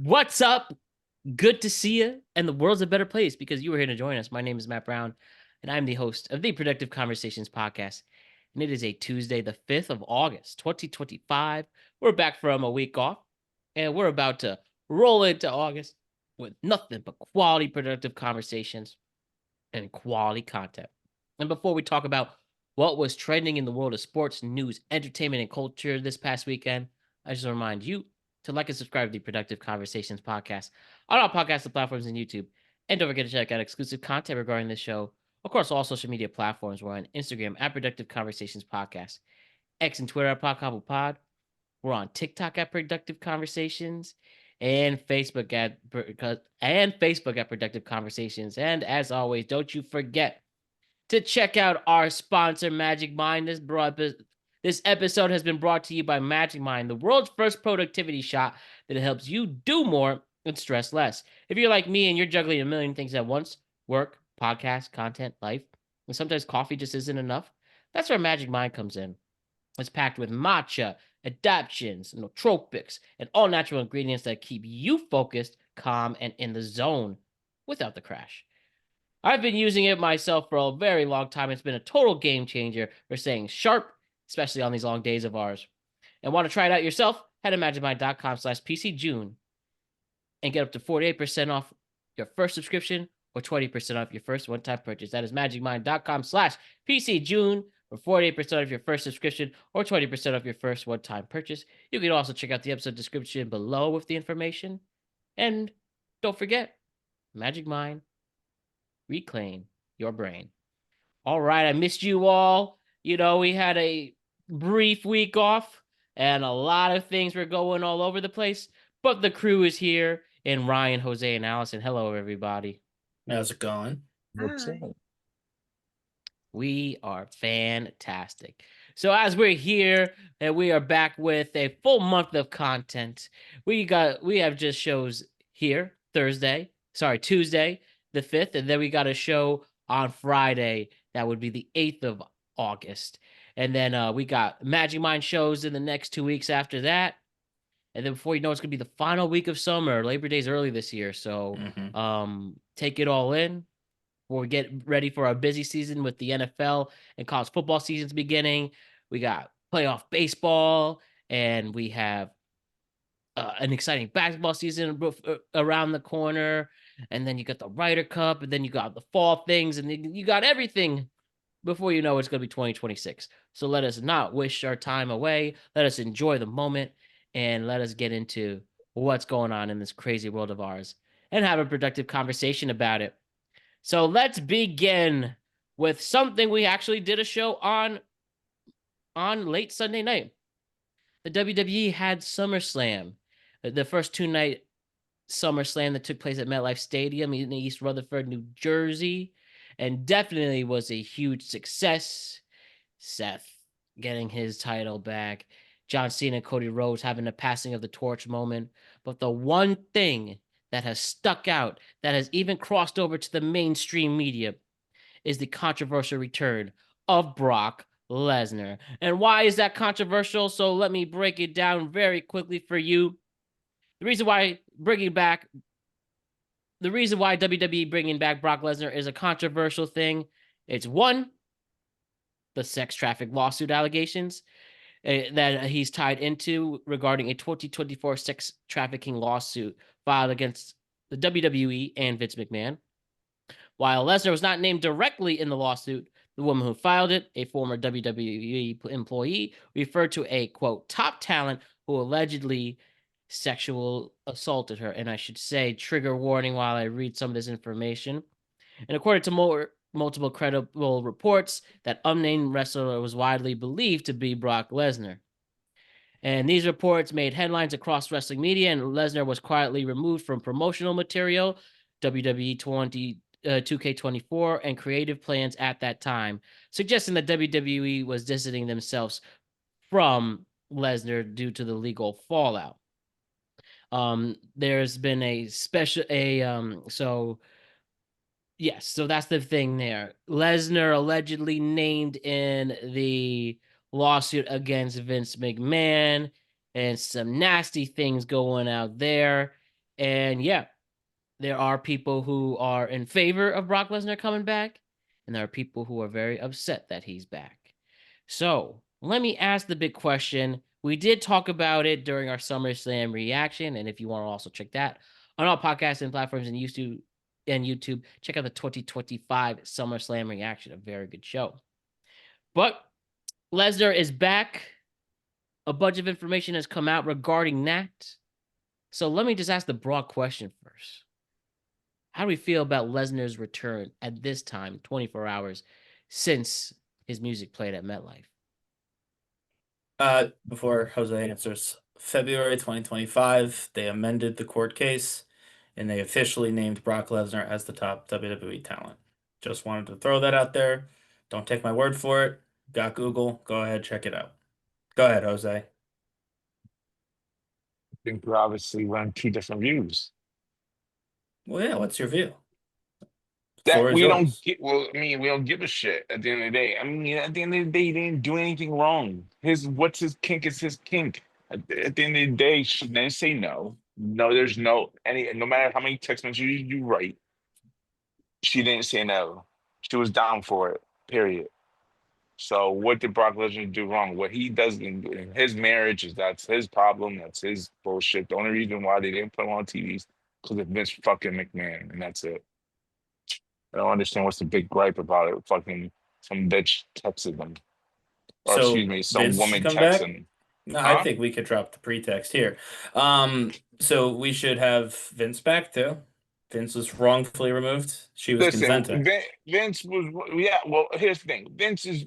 What's up? Good to see you. And the world's a better place because you were here to join us. My name is Matt Brown, and I'm the host of the Productive Conversations podcast. And it is a Tuesday, the 5th of August, 2025. We're back from a week off, and we're about to roll into August with nothing but quality, productive conversations and quality content. And before we talk about what was trending in the world of sports, news, entertainment, and culture this past weekend, I just remind you to like and subscribe to the Productive Conversations podcast on all podcast platforms and YouTube. And don't forget to check out exclusive content regarding this show. Of course, all social media platforms. We're on Instagram at Productive Conversations Podcast, X and Twitter at Pod. We're on TikTok at Productive Conversations, and Facebook at Productive Conversations. And as always, don't you forget to check out our sponsor, Magic Mind. This episode has been brought to you by Magic Mind, the world's first productivity shot that helps you do more and stress less. If you're like me and you're juggling a million things at once, work, podcast, content, life, and sometimes coffee just isn't enough, that's where Magic Mind comes in. It's packed with matcha, adaptions, nootropics, and all natural ingredients that keep you focused, calm, and in the zone without the crash. I've been using it myself for a very long time. It's been a total game changer for staying sharp, especially on these long days of ours. And want to try it out yourself? Head to magicmind.com/PCJune and get up to 48% off your first subscription or 20% off your first one-time purchase. That is magicmind.com/PCJune for 48% off your first subscription or 20% off your first one-time purchase. You can also check out the episode description below with the information. And don't forget, Magic Mind, reclaim your brain. All right, I missed you all. We had a brief week off and a lot of things were going all over the place, but the crew is here and Ryan, Jose, and Allison. Hello, everybody. How's it going? What's up? We are fantastic. So as we're here and we are back with a full month of content, we have just shows here Tuesday, the 5th, and then we got a show on Friday that would be the 8th of August. And then we got Magic Mind shows in the next 2 weeks after that. And then before you know, it's gonna be the final week of summer. Labor Day's early this year, so take it all in. Before we get ready for our busy season with the NFL and college football seasons beginning, we got playoff baseball, and we have an exciting basketball season around the corner. And then you got the Ryder Cup, and then you got the fall things, and then you got everything before you know it's going to be 2026. So let us not wish our time away. Let us enjoy the moment, and let us get into what's going on in this crazy world of ours and have a productive conversation about it. So let's begin with something we actually did a show on late Sunday night. The WWE had SummerSlam, the first 2-night SummerSlam that took place at MetLife Stadium in East Rutherford, New Jersey, and definitely was a huge success. Seth getting his title back, John Cena and Cody Rhodes having a passing of the torch moment. But the one thing that has stuck out, that has even crossed over to the mainstream media, is the controversial return of Brock Lesnar. And why is that controversial? So let me break it down very quickly for you. The reason why WWE bringing back Brock Lesnar is a controversial thing. It's one, the sex traffic lawsuit allegations that he's tied into regarding a 2024 sex trafficking lawsuit filed against the WWE and Vince McMahon. While Lesnar was not named directly in the lawsuit, the woman who filed it, a former WWE employee, referred to a, quote, top talent who allegedly sexual assaulted her. And I should say, trigger warning while I read some of this information. And according to multiple credible reports, that unnamed wrestler was widely believed to be Brock Lesnar. And these reports made headlines across wrestling media, and Lesnar was quietly removed from promotional material, WWE 2K24, and creative plans at that time, suggesting that WWE was distancing themselves from Lesnar due to the legal fallout. There's been so that's the thing there. Lesnar allegedly named in the lawsuit against Vince McMahon, and some nasty things going out there. And yeah, there are people who are in favor of Brock Lesnar coming back, and there are people who are very upset that he's back. So let me ask the big question. We did talk about it during our SummerSlam reaction, and if you want to also check that on all podcasting platforms and YouTube, check out the 2025 SummerSlam reaction, a very good show. But Lesnar is back. A bunch of information has come out regarding that. So let me just ask the broad question first. How do we feel about Lesnar's return at this time, 24 hours since his music played at MetLife? Before Jose answers, February 2025, they amended the court case and they officially named Brock Lesnar as the top WWE talent. Just wanted to throw that out there. Don't take my word for it. Got Google. Go ahead, check it out. Go ahead, Jose. I think we obviously run two different views. Well, yeah, what's your view? That Floor is we don't yours. get. Well, I mean, we don't give a shit at the end of the day. I mean, at the end of the day, he didn't do anything wrong. What's his kink is his kink. At the end of the day, she didn't say no. No, there's no matter how many text messages you write, she didn't say no. She was down for it. Period. So what did Brock Lesnar do wrong? What he does in his marriage that's his problem. That's his bullshit. The only reason why they didn't put him on TV because of Vince fucking McMahon, and that's it. I don't understand what's the big gripe about it. Fucking some bitch texted them, or excuse So me, some Vince should woman come back? texting. No, I Huh? think we could drop the pretext here. So we should have Vince back too. Vince was wrongfully removed. She was Listen, consenting. Vince was, yeah. Well, here's the thing. Vince is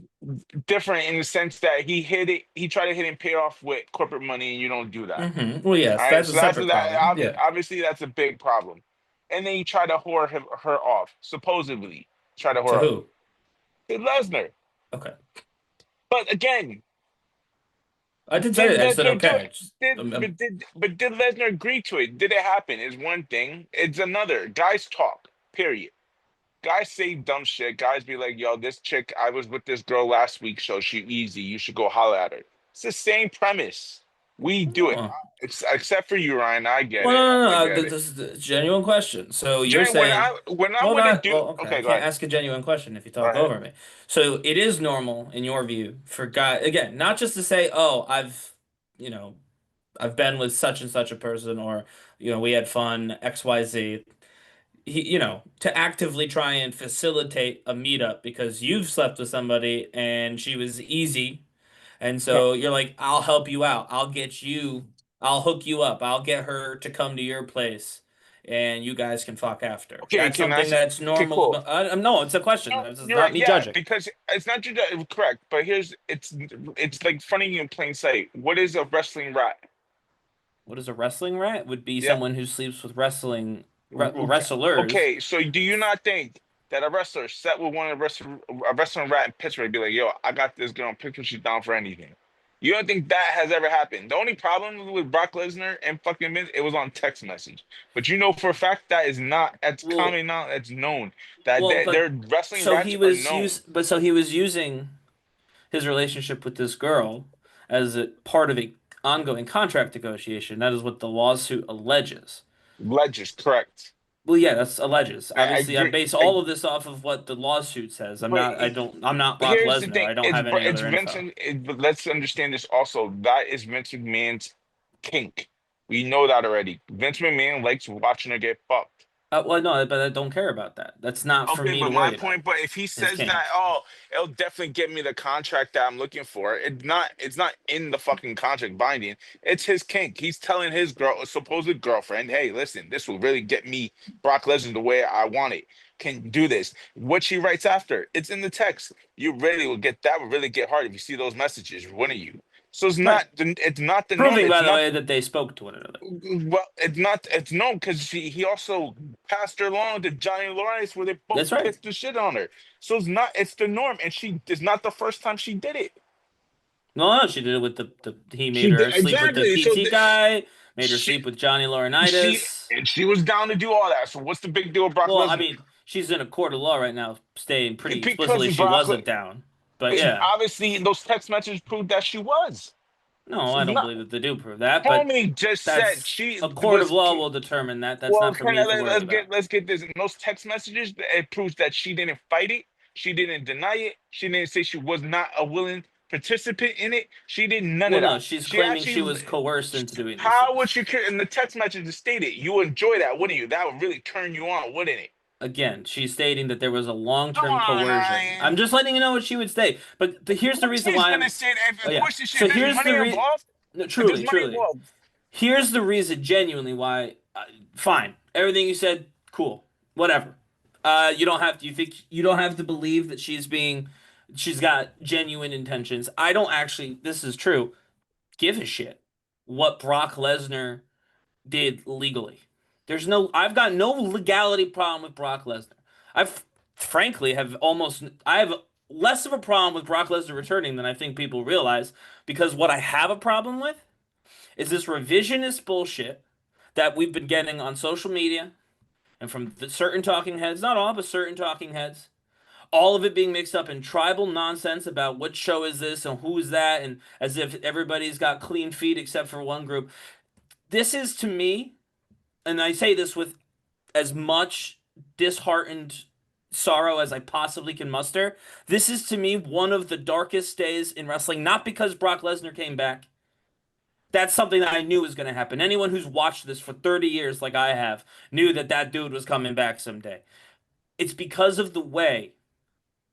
different in the sense that he hit it. He tried to hit and pay off with corporate money, and you don't do that. Well, All yes, right, that's a so that's separate that. problem. Yeah. Obviously, that's a big problem. And then he tried to her off, supposedly try to To whore who? to Lesnar. Okay. But again, I did say did it. I said Lesnar do okay. it? Just, Did Lesnar agree to it? Did it happen? Is one thing. It's another. Guys talk. Period. Guys say dumb shit. Guys be like, "Yo, this chick, I was with this girl last week, so she easy. You should go holler at her." It's the same premise. We do it, oh. except for you, Ryan. I get Well, no, it. no, I no. get it. This is a genuine question. So you're Jay, saying, when I hold want to on. do, Well, okay, I okay, go can't ahead. ask a genuine question if you Go talk ahead. over me. So it is normal in your view for guy again, not just to say, oh, you know, I've been with such and such a person, or we had fun, XYZ. To actively try and facilitate a meetup because you've slept with somebody and she was easy. And No, so you're like, I'll help you out. I'll hook you up. I'll get her to come to your place and you guys can fuck after. okay, That's can I something say? that's Okay, normal. cool. No, it's a question. No, This is you're not right. me Yeah, judging. because it's not just correct, but it's like funny in plain sight. What is a wrestling rat? What is a wrestling rat? Would be Yeah. someone who sleeps with well, Okay, wrestlers. okay, so do you not think that a wrestler sat with a wrestling rat in Pittsburgh be like, "Yo, I got this girl in Pittsburgh. She's down for anything." You don't think that has ever happened? The only problem with Brock Lesnar and fucking Vince, it was on text message. But you know for a fact that is not. That's Well, common now. That's known that well, but their wrestling rats are known. so he was using his relationship with this girl as a part of a ongoing contract negotiation. That is what the lawsuit alleges. Ledgers, correct. Well, yeah, that's alleges. I Obviously, I agree. base all of this off of what the lawsuit says. But I'm not Brock here's the Lesnar. thing: I don't have any it's other info. Vincent. But let's understand this also. That is Vince McMahon's kink. We know that already. Vince McMahon likes watching her get fucked. Well, no, but I don't care about that. That's not for Okay, me to but my worry about. point, but if he His says that, kink. oh, it'll definitely get me the contract that I'm looking for. It's not in the fucking contract binding. It's his kink. He's telling his supposed girlfriend, hey, listen, this will really get me Brock Lesnar the way I want it. Can do this. What she writes after, it's in the text. You really will get that would really get hard if you see those messages, wouldn't you? So Right. it's not the norm. Proving, It's by the not way, that they spoke to one another. well, it's not. It's no, because he also passed her along to Johnny Lawrence where they both That's right. pissed the shit on her. So it's not. It's the norm, and she it's not the first time she did it. No, no, she did it with he made She did her sleep with the exactly. So PT guy, made her she sleep with Johnny she Laurinaitis. and she was down to do all that. So what's the big deal with Brock Well, I Lesnar? mean, she's in a court of law right now, stating pretty Because explicitly she Brock, wasn't down. But yeah, obviously, those text messages proved that she was. No, I don't Not, believe that they do prove that, but Homie just said that's she a court of was. law will determine that. That's Well, not for me to worry about. let's get this. In those text messages, it proves that she didn't fight it. She didn't deny it. She didn't say she was not a willing participant in it. She did none Well, of no, that. she's She claiming she actually. was coerced into doing these How things. would you care? In the text message stated, you enjoy that, wouldn't you? That would really turn you on, wouldn't it? Again, she's stating that there was a Come long-term on, coercion. I'm man. just letting you know what she would say. But here's the reason She's why gonna say that. Oh Of yeah. course, she. So If there's here's money the involved, no, if there's truly, money truly. involved. Here's the reason, genuinely, why. Fine, everything you said, cool, whatever. You don't have to. You think you don't have to believe that she's got genuine intentions. I don't actually. This is true. Give a shit what Brock Lesnar did legally. I've got no legality problem with Brock Lesnar. I've frankly I have less of a problem with Brock Lesnar returning than I think people realize, because what I have a problem with is this revisionist bullshit that we've been getting on social media and from certain talking heads, not all, but certain talking heads. All of it being mixed up in tribal nonsense about what show is this and who is that, and as if everybody's got clean feet except for one group. This is to me, and I say this with as much disheartened sorrow as I possibly can muster. This is to me one of the darkest days in wrestling, not because Brock Lesnar came back. That's something that I knew was going to happen. Anyone who's watched this for 30 years, like I have, knew that that dude was coming back someday. It's because of the way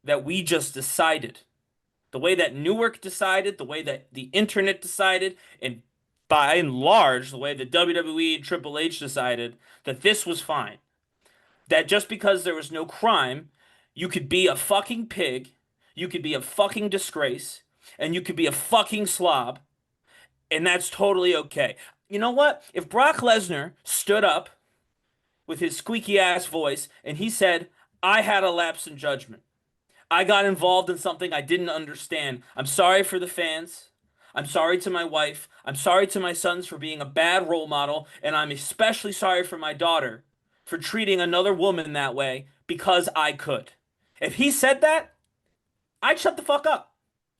that we just decided, the way that Newark decided, the way that the internet decided, and by and large, the way that WWE and Triple H decided that this was fine. That just because there was no crime, you could be a fucking pig, you could be a fucking disgrace, and you could be a fucking slob, and that's totally okay. You know what? If Brock Lesnar stood up with his squeaky ass voice and he said, I had a lapse in judgment. I got involved in something I didn't understand. I'm sorry for the fans. I'm sorry to my wife. I'm sorry to my sons for being a bad role model. And I'm especially sorry for my daughter for treating another woman that way because I could. If he said that, I'd shut the fuck up.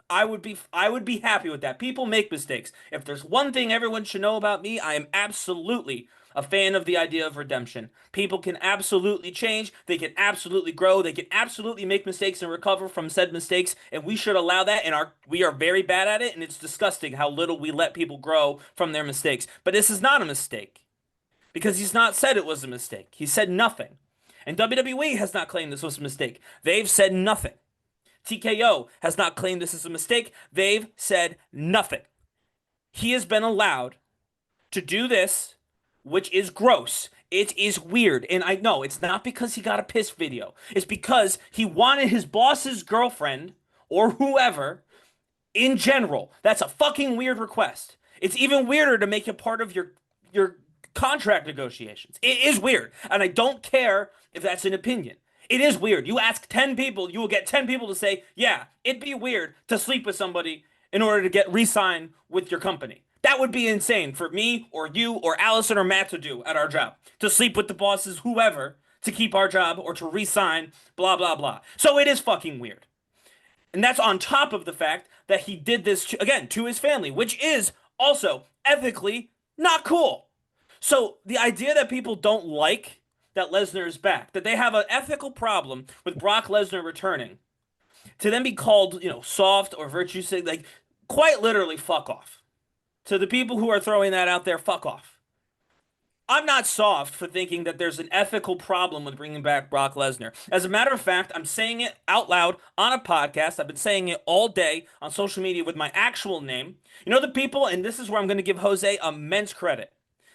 I would be happy with that. People make mistakes. If there's one thing everyone should know about me, I am absolutely a fan of the idea of redemption. People can absolutely change, they can absolutely grow, they can absolutely make mistakes and recover from said mistakes, and we should allow that, and we are very bad at it, and it's disgusting how little we let people grow from their mistakes. But this is not a mistake. Because he's not said it was a mistake. He said nothing. And WWE has not claimed this was a mistake. They've said nothing. TKO has not claimed this is a mistake. They've said nothing. He has been allowed to do this, which is gross. It is weird. And I know it's not because he got a piss video. It's because he wanted his boss's girlfriend or whoever in general. That's a fucking weird request. It's even weirder to make it part of your contract negotiations. It is weird. And I don't care if that's an opinion. It is weird. You ask 10 people, you will get 10 people to say, yeah, it'd be weird to sleep with somebody in order to get re-signed with your company. That would be insane for me or you or Allison or Matt to do at our job. To sleep with the bosses, whoever, to keep our job or to re-sign, blah, blah, blah. So it is fucking weird. And that's on top of the fact that he did this, again, to his family, which is also ethically not cool. So the idea that people don't like that Lesnar is back, that they have an ethical problem with Brock Lesnar returning, to then be called, soft or virtue signaling, like, quite literally, fuck off. To the people who are throwing that out there, fuck off. I'm not soft for thinking that there's an ethical problem with bringing back Brock Lesnar. As a matter of fact, I'm saying it out loud on a podcast. I've been saying it all day on social media with my actual name. You know the people, and this is where I'm going to give Jose immense credit.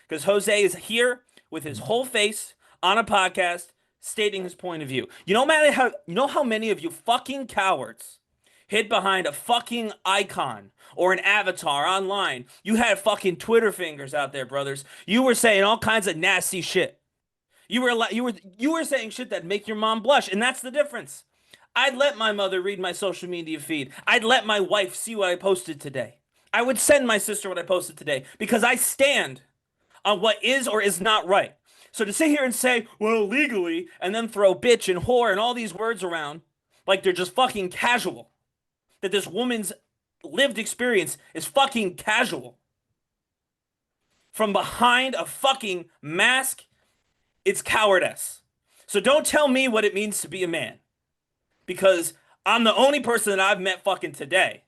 Because Jose is here with his whole face on a podcast stating his point of view. You know how many of you fucking cowards hid behind a fucking icon or an avatar online? You had fucking Twitter fingers out there, brothers. You were saying all kinds of nasty shit. You were saying shit that make your mom blush, and that's the difference. I'd let my mother read my social media feed. I'd let my wife see what I posted today. I would send my sister what I posted today because I stand on what is or is not right. So to sit here and say, well, legally, and then throw bitch and whore and all these words around like they're just fucking casual, that this woman's lived experience is fucking casual. From behind a fucking mask, it's cowardice. So don't tell me what it means to be a man. Because I'm the only person that I've met fucking today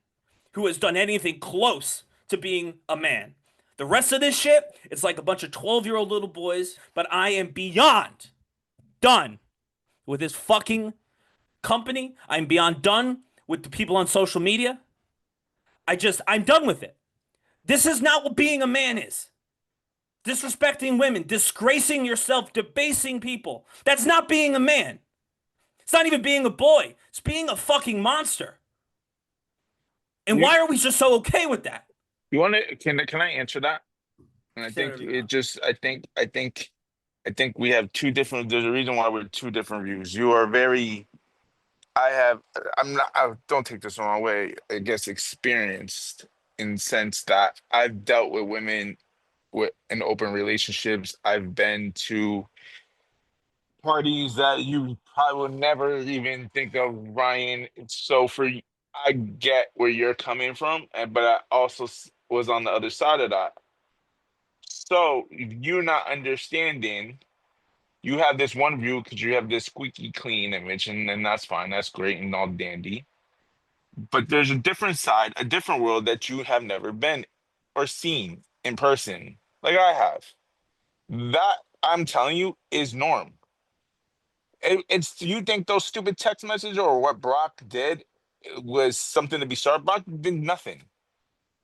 who has done anything close to being a man. The rest of this shit, it's like a bunch of 12-year-old little boys, but I am beyond done with this fucking company. I'm beyond done with the people on social media. I'm done with it. This is not what being a man is. Disrespecting women, disgracing yourself, debasing people. That's not being a man. It's not even being a boy. It's being a fucking monster. And why are we just so okay with that? You want to? Can I answer that? And I think it just. I think we have two different. There's a reason why we're two different views. You are very. I have. I'm not. Don't take this the wrong way. I guess experienced in the sense that I've dealt with women in open relationships. I've been to parties that you probably would never even think of, Ryan. So I get where you're coming from, but I also was on the other side of that. So if you're not understanding, you have this one view because you have this squeaky clean image, and that's fine, that's great and all dandy. But there's a different side, a different world that you have never been or seen in person, like I have. That I'm telling you is norm. It's you think those stupid text messages or what Brock did was something to be sorry about? Did nothing.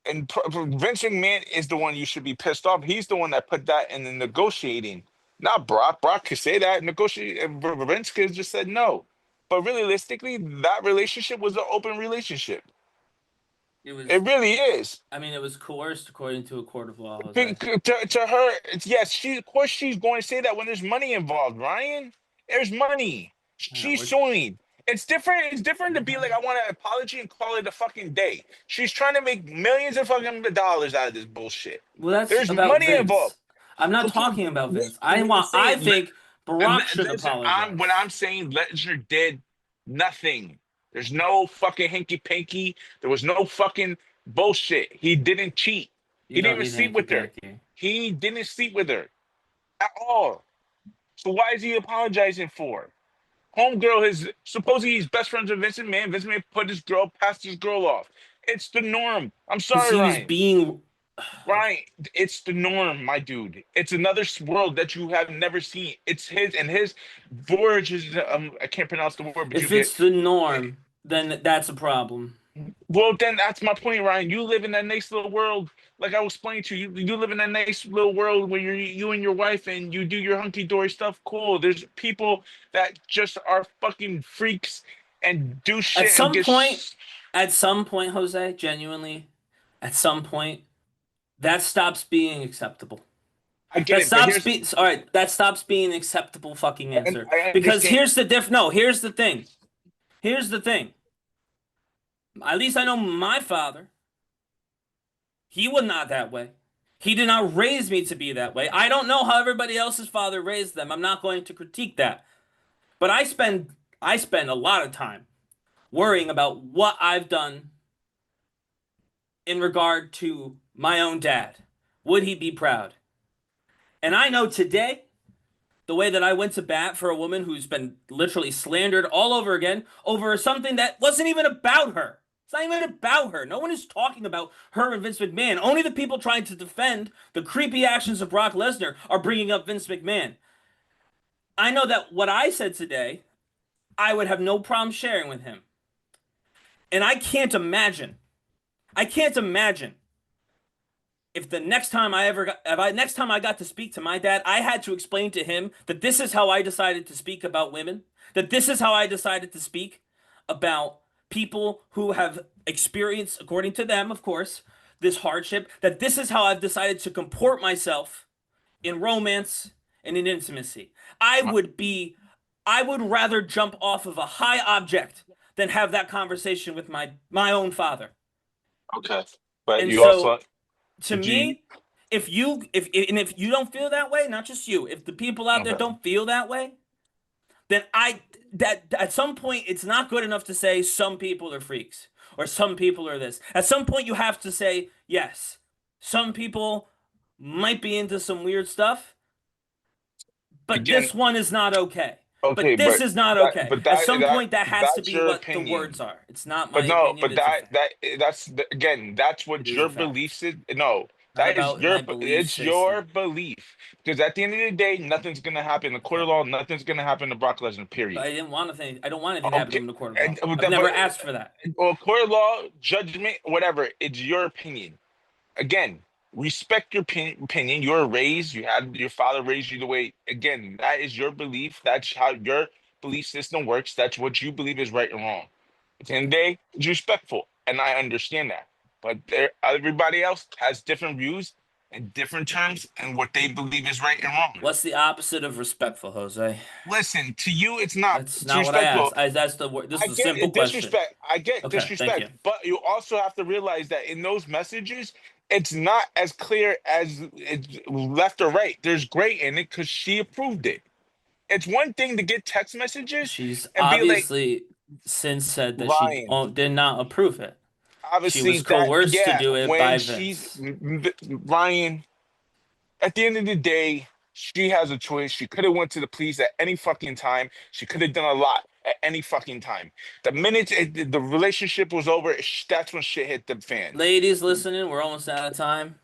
And Vince McMahon is the one you should be pissed off. He's the one that put that in the negotiating, not Brock. Brock could say that. Vince could have just said no. But realistically, that relationship was an open relationship. It really is. I mean, it was coerced according to a court of law. To her, yes, of course she's going to say that when there's money involved, Ryan. There's money. She's suing. It's different. It's different to be like, I want an apology and call it a fucking day. She's trying to make millions of fucking dollars out of this bullshit. Well, there's money Vince. involved. I'm not talking about Vince. I think Brock should apologize. When I'm saying Lesnar did nothing. There's no fucking hanky-panky. There was no fucking bullshit. He didn't cheat. He didn't even sleep with her. He didn't sleep with her at all. So why is he apologizing for? Homegirl, supposedly he's best friends with Vince McMahon. Vince McMahon passed his girl off. It's the norm. I'm sorry, Ryan. Ryan, it's the norm, my dude. It's another world that you have never seen. It's his voyage is I can't pronounce the word. But if it's the norm, then that's a problem. Well, then that's my point, Ryan. You live in that nice little world, like I was explaining to you. You live in that nice little world where you and your wife and you do your hunky-dory stuff. Cool. There's people that just are fucking freaks and do shit. At some point, Jose, genuinely, at some point, that stops being acceptable. I get all right, that stops being an acceptable fucking answer. Because here's the here's the thing. Here's the thing. At least I know my father. He was not that way. He did not raise me to be that way. I don't know how everybody else's father raised them. I'm not going to critique that. But I spend a lot of time worrying about what I've done in regard to my own dad. Would he be proud? And I know today, the way that I went to bat for a woman who's been literally slandered all over again over something that wasn't even about her. It's not even about her. No one is talking about her and Vince McMahon. Only the people trying to defend the creepy actions of Brock Lesnar are bringing up Vince McMahon. I know that what I said today, I would have no problem sharing with him. And I can't imagine if the next time I got to speak to my dad, I had to explain to him that this is how I decided to speak about women, that this is how I decided to speak about people who have experienced, according to them, of course, this hardship, that this is how I've decided to comport myself in romance and in intimacy. I would rather jump off of a high object than have that conversation with my own father. Okay. But and you so, also to me, if you don't feel that way, not just you, if the people out there don't feel that way, then that at some point it's not good enough to say some people are freaks. or some people are this. At some point, you have to say, yes, some people might be into some weird stuff, but Again, this one is not okay. okay, But this but is not that, okay. but At that, some that, point, that has to that's be your what the words opinion. are. It's not my But no, opinion, but it's a fact. again, that's It what is your a fact. beliefs is. No, Not that is about my belief it's your system. belief. Because at the end of the day, nothing's gonna happen in the court of Okay. law. Nothing's gonna happen to Brock Lesnar. But Period. I didn't want anything. I don't want anything to happen to Okay, him in the court of and law. I've never asked for that. well, court of law, judgment, whatever. It's your opinion. Again, respect your opinion. You were raised. You had your father raised you the way. Again, that is your belief. That's how your belief system works. That's what you believe is right and wrong. At the end of the day, it's respectful, and I understand that. But everybody else has different views and different terms and what they believe is right and wrong. What's the opposite of respectful, Jose? Listen, to you, it's not. That's It's not what I respectful. asked. That's the word. This I is a get simple it, question. disrespect. I get Okay, thank you. disrespect, but you also have to realize that in those messages, it's not as clear as it's left or right. There's gray in it because she approved it. It's one thing to get text messages She's and be like, obviously since said that she Ryan. did not approve it. She Obviously, was that coerced to yeah. do it When by she's Vince. Ryan, at the end of the day, she has a choice. She could have went to the police at any fucking time. She could have done a lot at any fucking time. The minute the relationship was over, that's when shit hit the fan. Ladies listening, we're almost out of time.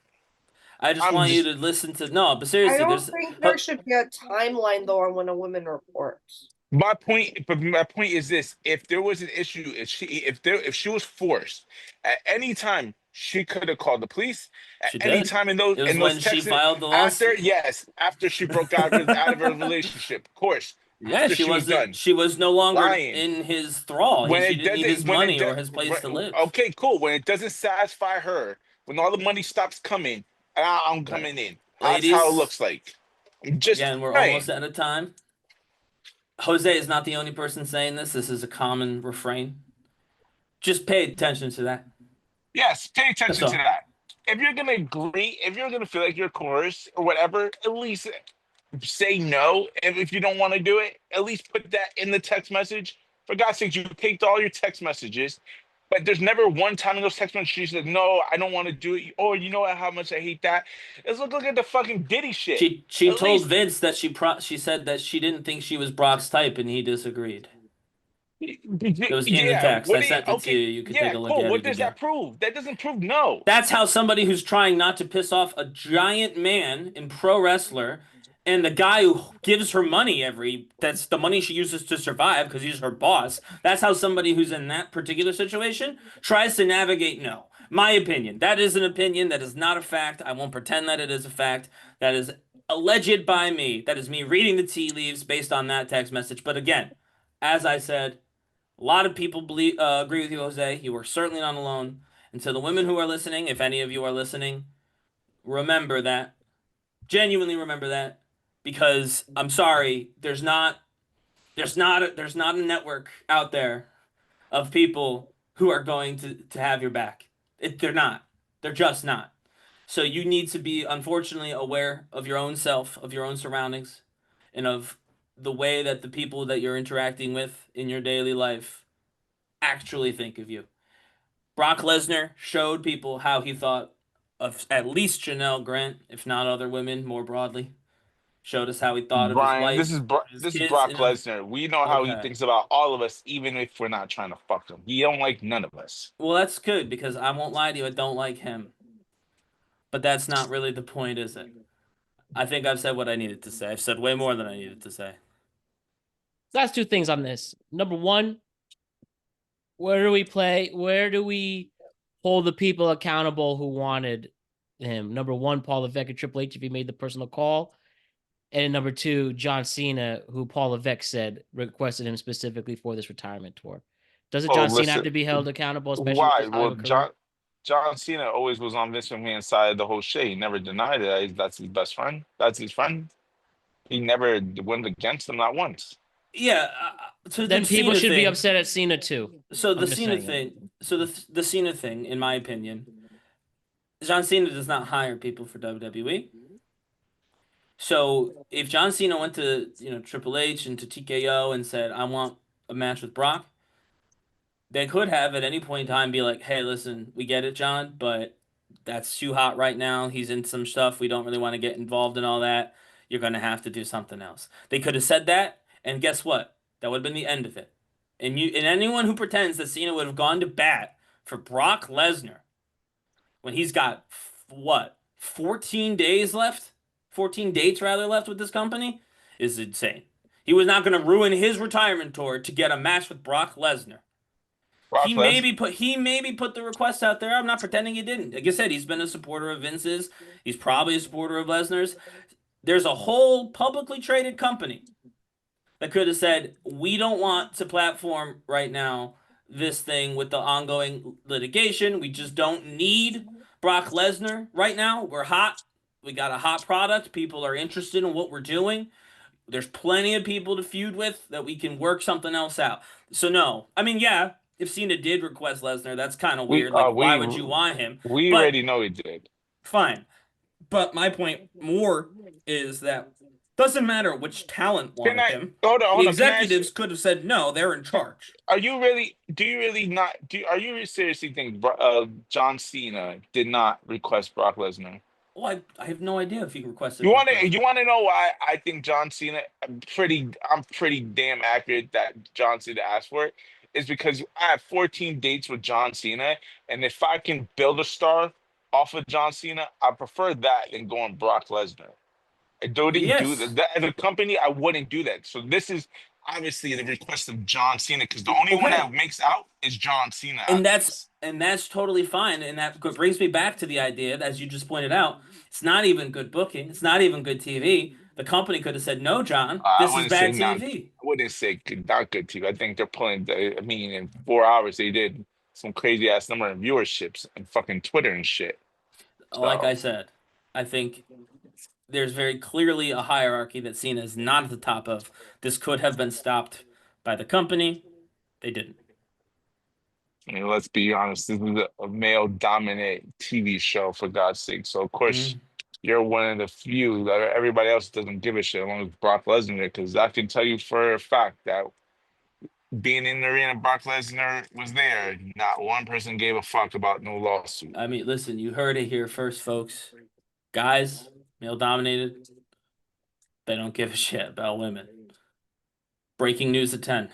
I just I'm want you just to listen to no, but I seriously, don't think there should be a timeline though on when a woman reports. my point. But my point is this: if there was an issue, if she was forced at any time, she could have called the police at she any did. time It was in those when she texts filed the after lawsuit. yes after she broke out of her relationship, of course, Yeah, after she she was wasn't. done She was no longer lying. in his thrall. When She it didn't need doesn't his when it money do, or his place to live. okay, cool, when it doesn't satisfy her, when all the money stops coming, I'm Right. coming in. That's how it Ladies, looks like. I'm just again, we're almost saying. out of time. Jose is not the only person saying this. This is a common refrain. Just pay attention to that. Yes, pay That's attention to all. that. If you're gonna agree, if you're gonna feel like you're coerced or whatever, at least say no. And if you don't want to do it, at least put that in the text message. For God's sake, you taped all your text messages, but there's never one time in those text messages she said, "No, I don't want to do it." Or you know how much I hate that. Let's look at the fucking Diddy shit. She At told least, Vince that she said that she didn't think she was Brock's type and he disagreed. It was in the yeah. text. What I do you? sent it to Okay, you. You could take yeah, a look cool. at What it does again. that prove? That doesn't prove no. That's how somebody who's trying not to piss off a giant man in pro wrestler and the guy who gives her money that's the money she uses to survive because he's her boss. That's how somebody who's in that particular situation tries to navigate no. My opinion. That is an opinion. That is not a fact. I won't pretend that it is a fact. That is alleged by me. That is me reading the tea leaves based on that text message. But again, as I said, a lot of people agree with you, Jose. You are certainly not alone. And to the women who are listening, if any of you are listening, remember that. Genuinely remember that. Because I'm sorry, there's not a network out there of people who are going to have your back. They're not. They're just not. So you need to be unfortunately aware of your own self, of your own surroundings, and of the way that the people that you're interacting with in your daily life actually think of you. Brock Lesnar showed people how he thought of at least Janelle Grant, if not other women more broadly. Showed us how he thought of his Brian, wife, his This is kids, Brock and Lesnar. We know how he okay. thinks about all of us, even if we're not trying to fuck him. He don't like none of us. Well, that's good because I won't lie to you, I don't like him. But that's not really the point, is it? I think I've said what I needed to say. I've said way more than I needed to say. So that's two things on this. Number one, where do we play? Where do we hold the people accountable who wanted him? Number one, Paul Levesque and Triple H, if he made the personal call. And number two, John Cena, who Paul Levesque said requested him specifically for this retirement tour. Doesn't Oh, John Cena have listen. to be held accountable, especially with Why? this high of Well, a career? John Cena always was on Vince McMahon's side of the whole shit. He never denied it. That's his best friend. That's his friend. He never went against him, not once. Yeah, to the Then people Cena should be thing. upset at Cena too. So the I'm just Cena saying. thing. So the Cena thing, in my opinion, John Cena does not hire people for WWE. So if John Cena went to Triple H and to TKO and said, "I want a match with Brock," They could have at any point in time be like, hey, listen, we get it, John, but that's too hot right now. He's in some stuff. We don't really want to get involved in all that. You're going to have to do something else. They could have said that, and guess what? That would have been the end of it. And anyone who pretends that Cena would have gone to bat for Brock Lesnar when he's got what, 14 days left? 14 dates rather left with this company is insane. He was not going to ruin his retirement tour to get a match with Brock Lesnar. Brock Lesnar. He maybe put the request out there. I'm not pretending he didn't. Like I said, he's been a supporter of Vince's. He's probably a supporter of Lesnar's. There's a whole publicly traded company that could have said, we don't want to platform right now this thing with the ongoing litigation. We just don't need Brock Lesnar right now. We're hot. We got a hot product. People are interested in what we're doing. There's plenty of people to feud with that we can work something else out. So no, I mean, yeah, if Cena did request Lesnar, that's kind of weird. Like, why would you want him? We But already know he did. fine. But my point more is that doesn't matter which talent wanted him. Hold on, The executives could have said no. They're in charge. Are you really? Do you really not? Are you seriously think John Cena did not request Brock Lesnar? Well, I have no idea if he requested. You want Brock to? Lesnar. You want to know why I think John Cena? I'm pretty damn accurate that John Cena asked for it. Is because I have 14 dates with John Cena, and if I can build a star off of John Cena, I prefer that than going Brock Lesnar. I don't do that. As a company, I wouldn't do that. So this is obviously the request of John Cena because the only one that makes out is John Cena. And that's totally fine. And that brings me back to the idea, as you just pointed out, it's not even good booking. It's not even good TV. The company could have said, no, John, this is bad TV. I wouldn't say not good TV. I think they're pulling, I mean, in 4 hours, they did some crazy ass number of viewerships and fucking Twitter and shit. Like I said, I think there's very clearly a hierarchy that Cena is not at the top of. This could have been stopped by the company. They didn't. I mean, let's be honest. This is a male-dominant TV show, for God's sake. So, of course, you're one of the few that everybody else doesn't give a shit, as long as Brock Lesnar, because I can tell you for a fact that being in the arena, Brock Lesnar was there. Not one person gave a fuck about no lawsuit. I mean, listen, you heard it here first, folks. Guys, male-dominated, they don't give a shit about women. Breaking news at 10.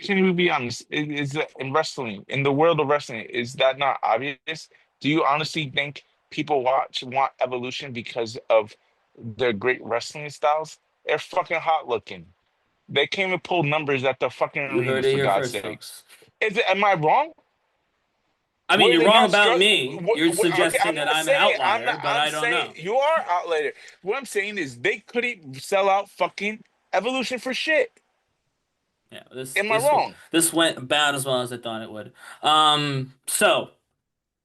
Can you be honest? Is in wrestling, in the world of wrestling, is that not obvious? Do you honestly think people want Evolution because of their great wrestling styles? They're fucking hot looking. They came and pulled numbers at the fucking arena, for God's sakes. Am I wrong? I mean, you're wrong about me. You're suggesting that I'm an outlier, but I don't know. You are an outlier. What I'm saying is they couldn't sell out fucking Evolution for shit. Yeah, Am I wrong? This went about as well as I thought it would. So,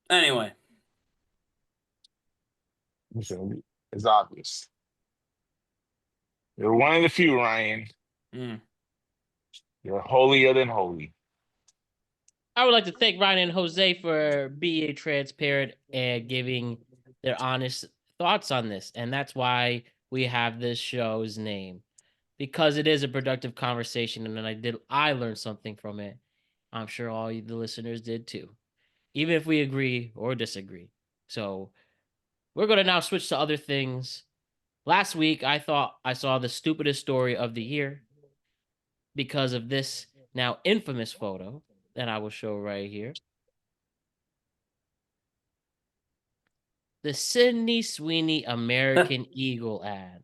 anyway. It's obvious. You're one of the few, Ryan. You're holier than holy. I would like to thank Ryan and Jose for being transparent and giving their honest thoughts on this. And that's why we have this show's name. Because it is a productive conversation, and I learned something from it. I'm sure all the listeners did too, even if we agree or disagree. So we're going to now switch to other things. Last week, I thought I saw the stupidest story of the year because of this now infamous photo that I will show right here. The Sydney Sweeney American Eagle ad.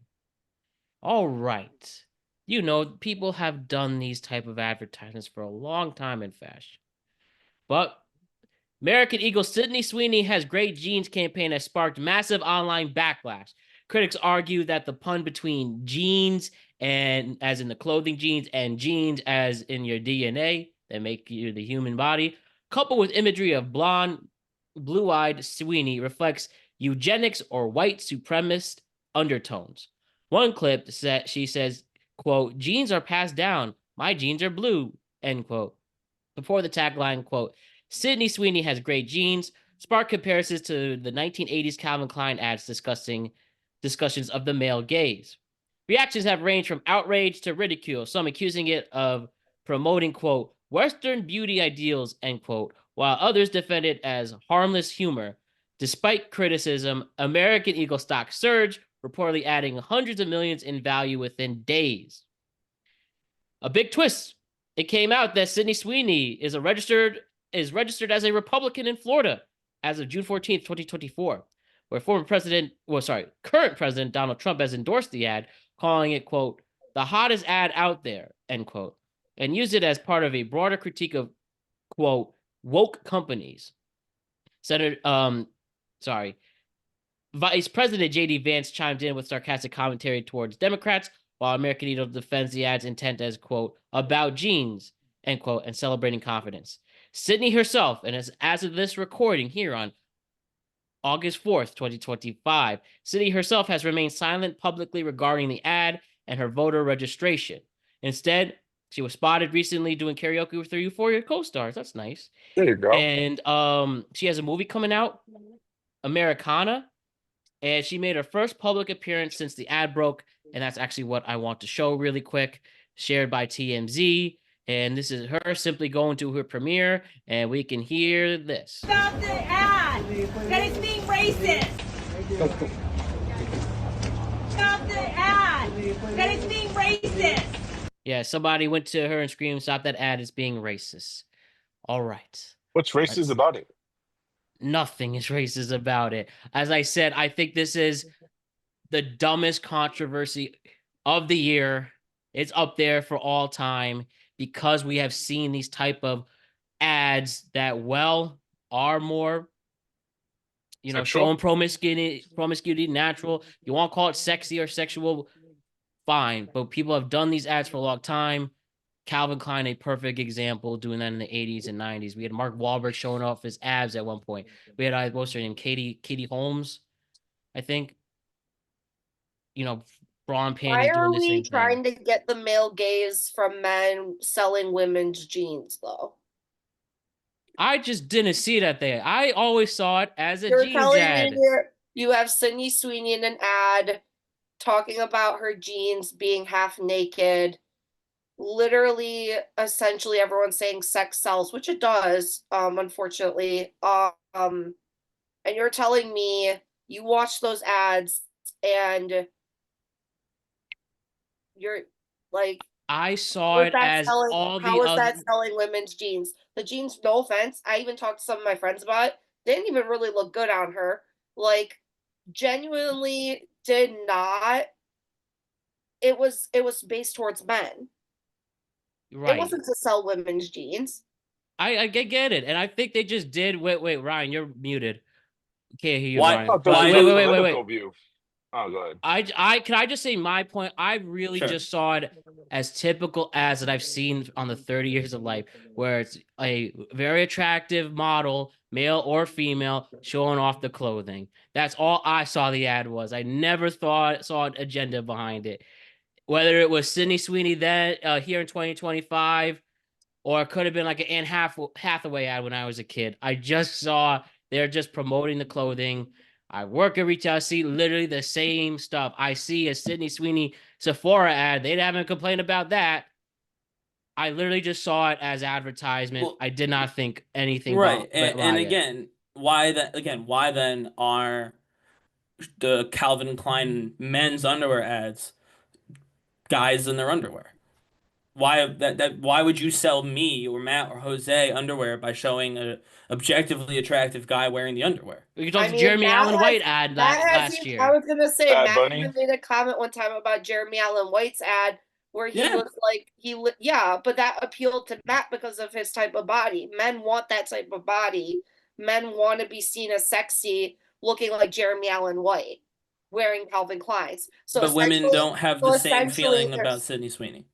All right. You know, people have done these type of advertisements for a long time in fashion. But American Eagle Sydney Sweeney has great jeans campaign has sparked massive online backlash. Critics argue that the pun between jeans and as in the clothing jeans and genes as in your DNA that make you the human body, coupled with imagery of blonde, blue-eyed Sweeney reflects eugenics or white supremacist undertones. One clip said she says, quote, genes are passed down. My genes are blue, end quote. Before the tagline, quote, Sydney Sweeney has great genes, spark comparisons to the 1980s Calvin Klein ads discussions of the male gaze. Reactions have ranged from outrage to ridicule, some accusing it of promoting, quote, Western beauty ideals, end quote, while others defend it as harmless humor. Despite criticism, American Eagle stock surged, reportedly adding hundreds of millions in value within days. A big twist. It came out that Sydney Sweeney is registered as a Republican in Florida as of June 14th, 2024, where current President Donald Trump has endorsed the ad, calling it, quote, the hottest ad out there, end quote, and used it as part of a broader critique of, quote, woke companies. Vice President J.D. Vance chimed in with sarcastic commentary towards Democrats, while American Eagle defends the ad's intent as, quote, about jeans, end quote, and celebrating confidence. Sydney herself, and as of this recording here on August 4th, 2025, Sydney herself has remained silent publicly regarding the ad and her voter registration. Instead, she was spotted recently doing karaoke with her Euphoria co-stars. That's nice. There you go. And she has a movie coming out, Americana, and she made her first public appearance since the ad broke, and that's actually what I want to show really quick, shared by TMZ. And this is her simply going to her premiere, and we can hear this. Stop the ad! That is being racist! Stop the ad! That is being racist! Yeah, somebody went to her and screamed, stop that ad, it's being racist. All right. What's racist about it? Nothing is racist about it. As I said, I think this is the dumbest controversy of the year. It's up there for all time because we have seen these type of ads that, well, are more, Sexual? showing promiscuity, natural. You want to call it sexy or sexual, fine. But people have done these ads for a long time. Calvin Klein, a perfect example, doing that in the 80s and 90s. We had Mark Wahlberg showing off his abs at one point. We had, what's her name, Katie Holmes, I think. Bra and panties Why doing are the same we thing. trying to get the male gaze from men selling women's jeans, though? I just didn't see that there. I always saw it as a You're jeans telling ad. me you have Sydney Sweeney in an ad talking about her jeans being half naked. Literally, essentially, everyone's saying sex sells, which it does, unfortunately. And you're telling me you watch those ads and you're like, I saw it as all the how is other. that selling women's jeans? The jeans, no offense, I even talked to some of my friends about it. They didn't even really look good on her. Like, genuinely did not. It was based towards men. Right. It wasn't to sell women's jeans. I get it, and I think they just did. Wait, Ryan, you're muted. Can't hear you, Why- Ryan. Oh, But why- there's a wait. political view. Oh, go ahead. Can I just say my point? I really Sure. just saw it as typical ads that I've seen on the 30 years of life, where it's a very attractive model, male or female, showing off the clothing. That's all I saw the ad was. I never saw an agenda behind it. Whether it was Sydney Sweeney then here in 2025, or it could have been like an Anne Hathaway ad when I was a kid. I just saw they're just promoting the clothing. I work at retail. I see literally the same stuff. I see a Sydney Sweeney Sephora ad. They haven't complained about that. I literally just saw it as advertisement. Well, I did not think anything Right. about And again, why then are the Calvin Klein men's underwear ads guys in their underwear? Why would you sell me or Matt or Jose underwear by showing a objectively attractive guy wearing the underwear? We talked I mean, Jeremy Matt Allen has- White ad Matt has last even- year. I was gonna say Bad Matt Bunny? even made a comment one time about Jeremy Allen White's ad where he Yeah. was like but that appealed to Matt because of his type of body. Men want that type of body. Men want to be seen as sexy, looking like Jeremy Allen White, wearing Calvin Klein's. So But women essentially- don't have so the same essentially feeling there's- about Sydney Sweeney.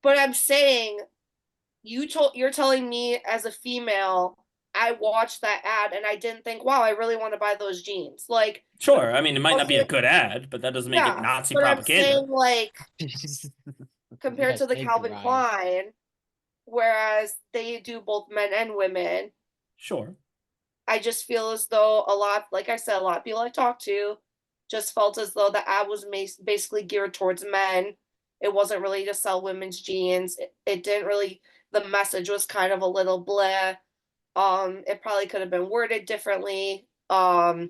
But I'm saying you're telling me as a female, I watched that ad and I didn't think, wow, I really want to buy those jeans. Like, Sure, I mean it might not be a Okay. good ad, but that doesn't make yeah, it Nazi but propaganda. I'm saying like compared Yes, to the thank you, Calvin Ryan. Klein, whereas they do both men and women, Sure. I just feel as though like I said, a lot of people I talked to just felt as though the ad was basically geared towards men. It wasn't really to sell women's jeans. It didn't really the message was kind of a little bleh. It probably could have been worded differently. I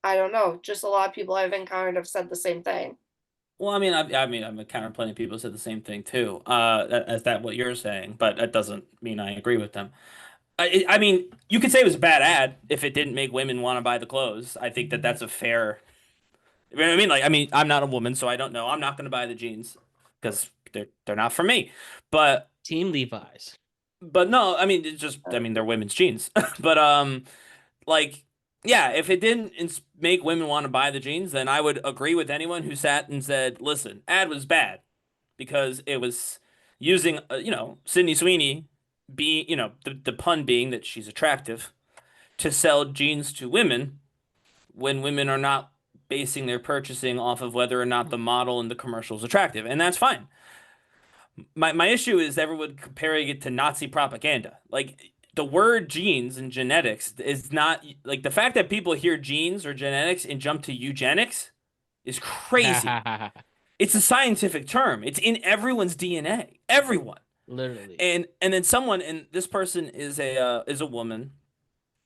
don't know. Just a lot of people I've encountered have said the same thing. Well, I'm encountered plenty of people who said the same thing too. As that what you're saying, but that doesn't mean I agree with them. I mean, you could say it was a bad ad if it didn't make women want to buy the clothes. I think that that's a fair. You know what I mean? Like, I mean, I'm not a woman, so I don't know. I'm not going to buy the jeans because they're not for me. But Team Levi's. no, I mean, it's just I mean they're women's jeans. But like yeah, if it didn't make women want to buy the jeans, then I would agree with anyone who sat and said, "Listen, ad was bad because it was using Sydney Sweeney be the pun being that she's attractive to sell jeans to women when women are not basing their purchasing off of whether or not the model in the commercial is attractive, and that's fine. My issue is everyone comparing it to Nazi propaganda. Like the word genes and genetics is not like the fact that people hear genes or genetics and jump to eugenics is crazy. It's a scientific term. It's in everyone's DNA. Everyone. Literally. And then someone, and this person is a woman.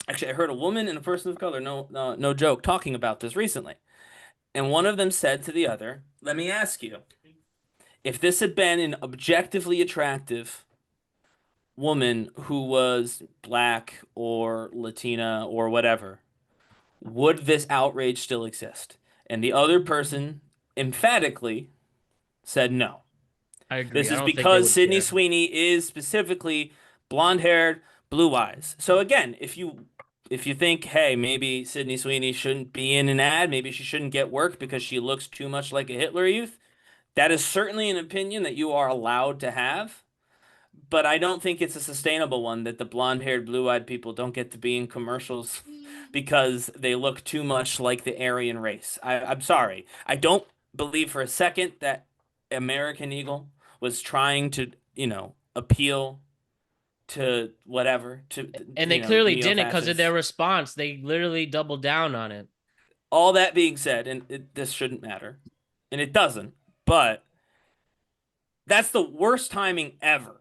Actually, I heard a woman and a person of color, no joke, talking about this recently. And one of them said to the other, "Let me ask you, if this had been an objectively attractive woman who was black or Latina or whatever, would this outrage still exist?" And the other person emphatically said no. I agree. This I is don't think they because would Sydney care. Sweeney is specifically blonde-haired, blue eyes. So again, if you think, hey, maybe Sydney Sweeney shouldn't be in an ad, maybe she shouldn't get work because she looks too much like a Hitler Youth, that is certainly an opinion that you are allowed to have. But I don't think it's a sustainable one that the blonde-haired, blue-eyed people don't get to be in commercials because they look too much like the Aryan race. I'm sorry. I don't believe for a second that American Eagle was trying to, appeal to whatever And they clearly didn't because of neo-fascists. their response. They literally doubled down on it. All that being said, and this shouldn't matter, and it doesn't, but that's the worst timing ever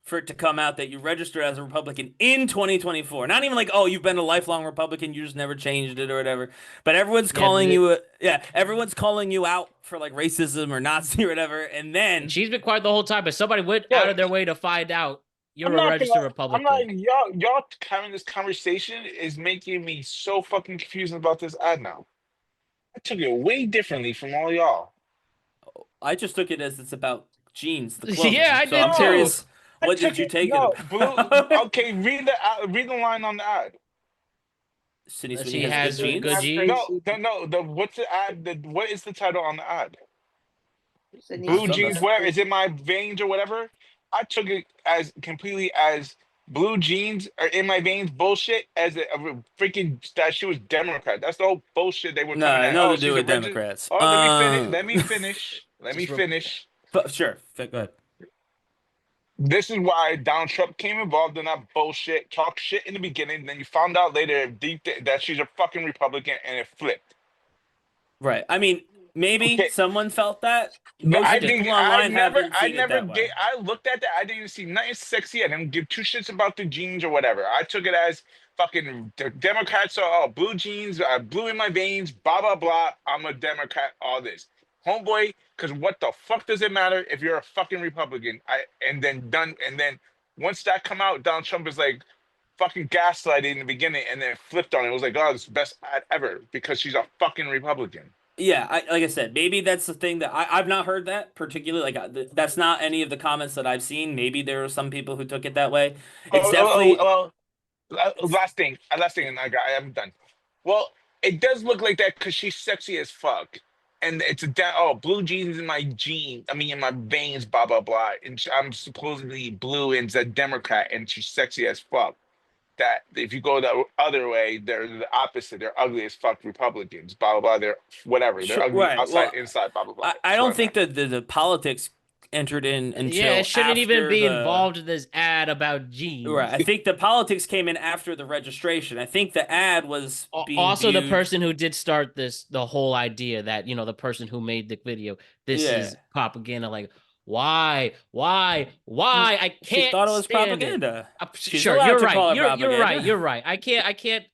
for it to come out that you registered as a Republican in 2024. Not even like, oh, you've been a lifelong Republican, you just never changed it or whatever. But everyone's calling everyone's calling you out for like racism or Nazi or whatever. And then She's been quiet the whole time, but somebody went out of their way to find out you're a registered Republican. I'm like, y'all having this conversation is making me so fucking confused about this ad now. I took it way differently from all y'all. I just took it as it's about jeans, the clothing. Yeah, I so did I'm too. curious, what did you take it about? Blue, okay, read the line on the ad. Sydney She Sweeney has has good good jeans? jeans. No. What's the ad? What is the title on the ad? Sydney Blue Something. jeans, where is it? My veins or whatever. I took it as completely as blue jeans are in my veins bullshit as a freaking that she was Democrat. That's the whole bullshit they were No, coming at. nothing Oh, to do she's a with regi- Democrats. Oh, let me finish. Let me Just finish. Sure, go ahead. This is why Donald Trump came involved in that bullshit, talk shit in the beginning, then you found out later that she's a fucking Republican and it flipped. Right. I mean, maybe someone felt that. No, Most people online haven't seen it that way. I looked at that. I didn't even see nothing sexy. I didn't give two shits about the jeans or whatever. I took it as fucking the Democrats are blue jeans, blue in my veins, blah blah blah. I'm a Democrat. All this, homeboy. Because what the fuck does it matter if you're a fucking Republican? And then once that come out, Donald Trump is like fucking gaslighting in the beginning, and then flipped on it. It was like, oh, this is the best ad ever because she's a fucking Republican. Yeah, like I said, maybe that's the thing that I've not heard that particularly. Like that's not any of the comments that I've seen. Maybe there are some people who took it that way. It's definitely. Last thing, and I'm done. Well, it does look like that because she's sexy as fuck, and it's blue jeans in my in my veins, blah blah blah, and I'm supposedly blue and a Democrat, and she's sexy as fuck. That if you go the other way, they're the opposite. They're ugly as fuck Republicans, blah blah blah. They're whatever. They're ugly outside, inside, blah blah blah. I don't think that the politics entered in until it shouldn't even be after involved in this ad about jeans. Right. I think the politics came in after the registration. I think the ad was being also viewed... the person who did start the whole idea that the person who made the video, this is propaganda. Like, Why? I She can't thought it was stand it. propaganda. She's Sure, allowed you're to right. call it You're right. propaganda. You're right. I can't.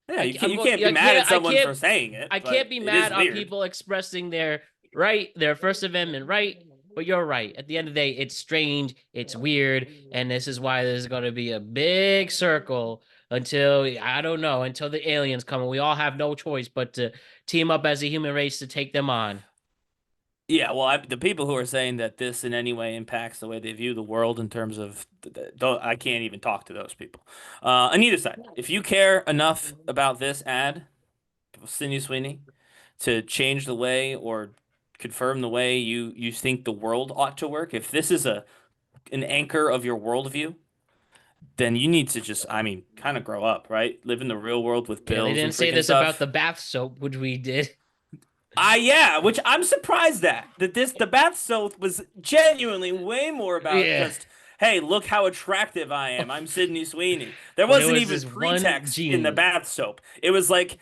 Yeah, you I'm can't be mad at someone for saying it. I but can't be it mad is on weird. people expressing their right, their First Amendment right. But you're right. At the end of the day, it's strange, it's weird, and this is why there's going to be a big circle until I don't know until the aliens come, and we all have no choice but to team up as a human race to take them on. Yeah, well, the people who are saying that this in any way impacts the way they view the world in terms of, I can't even talk to those people. On either side, if you care enough about this ad, Sydney Sweeney, to change the way or confirm the way you think the world ought to work, if this is an anchor of your worldview, then you need to just, kind of grow up, right? Live in the real world with Yeah, bills they and didn't say freaking this stuff. about the bath soap, which we did. Yeah, which I'm surprised at. The bath soap was genuinely way more about just, hey, look how attractive I am. I'm Sydney Sweeney. There But it wasn't was even this one pretext in the gene. bath soap. It was like,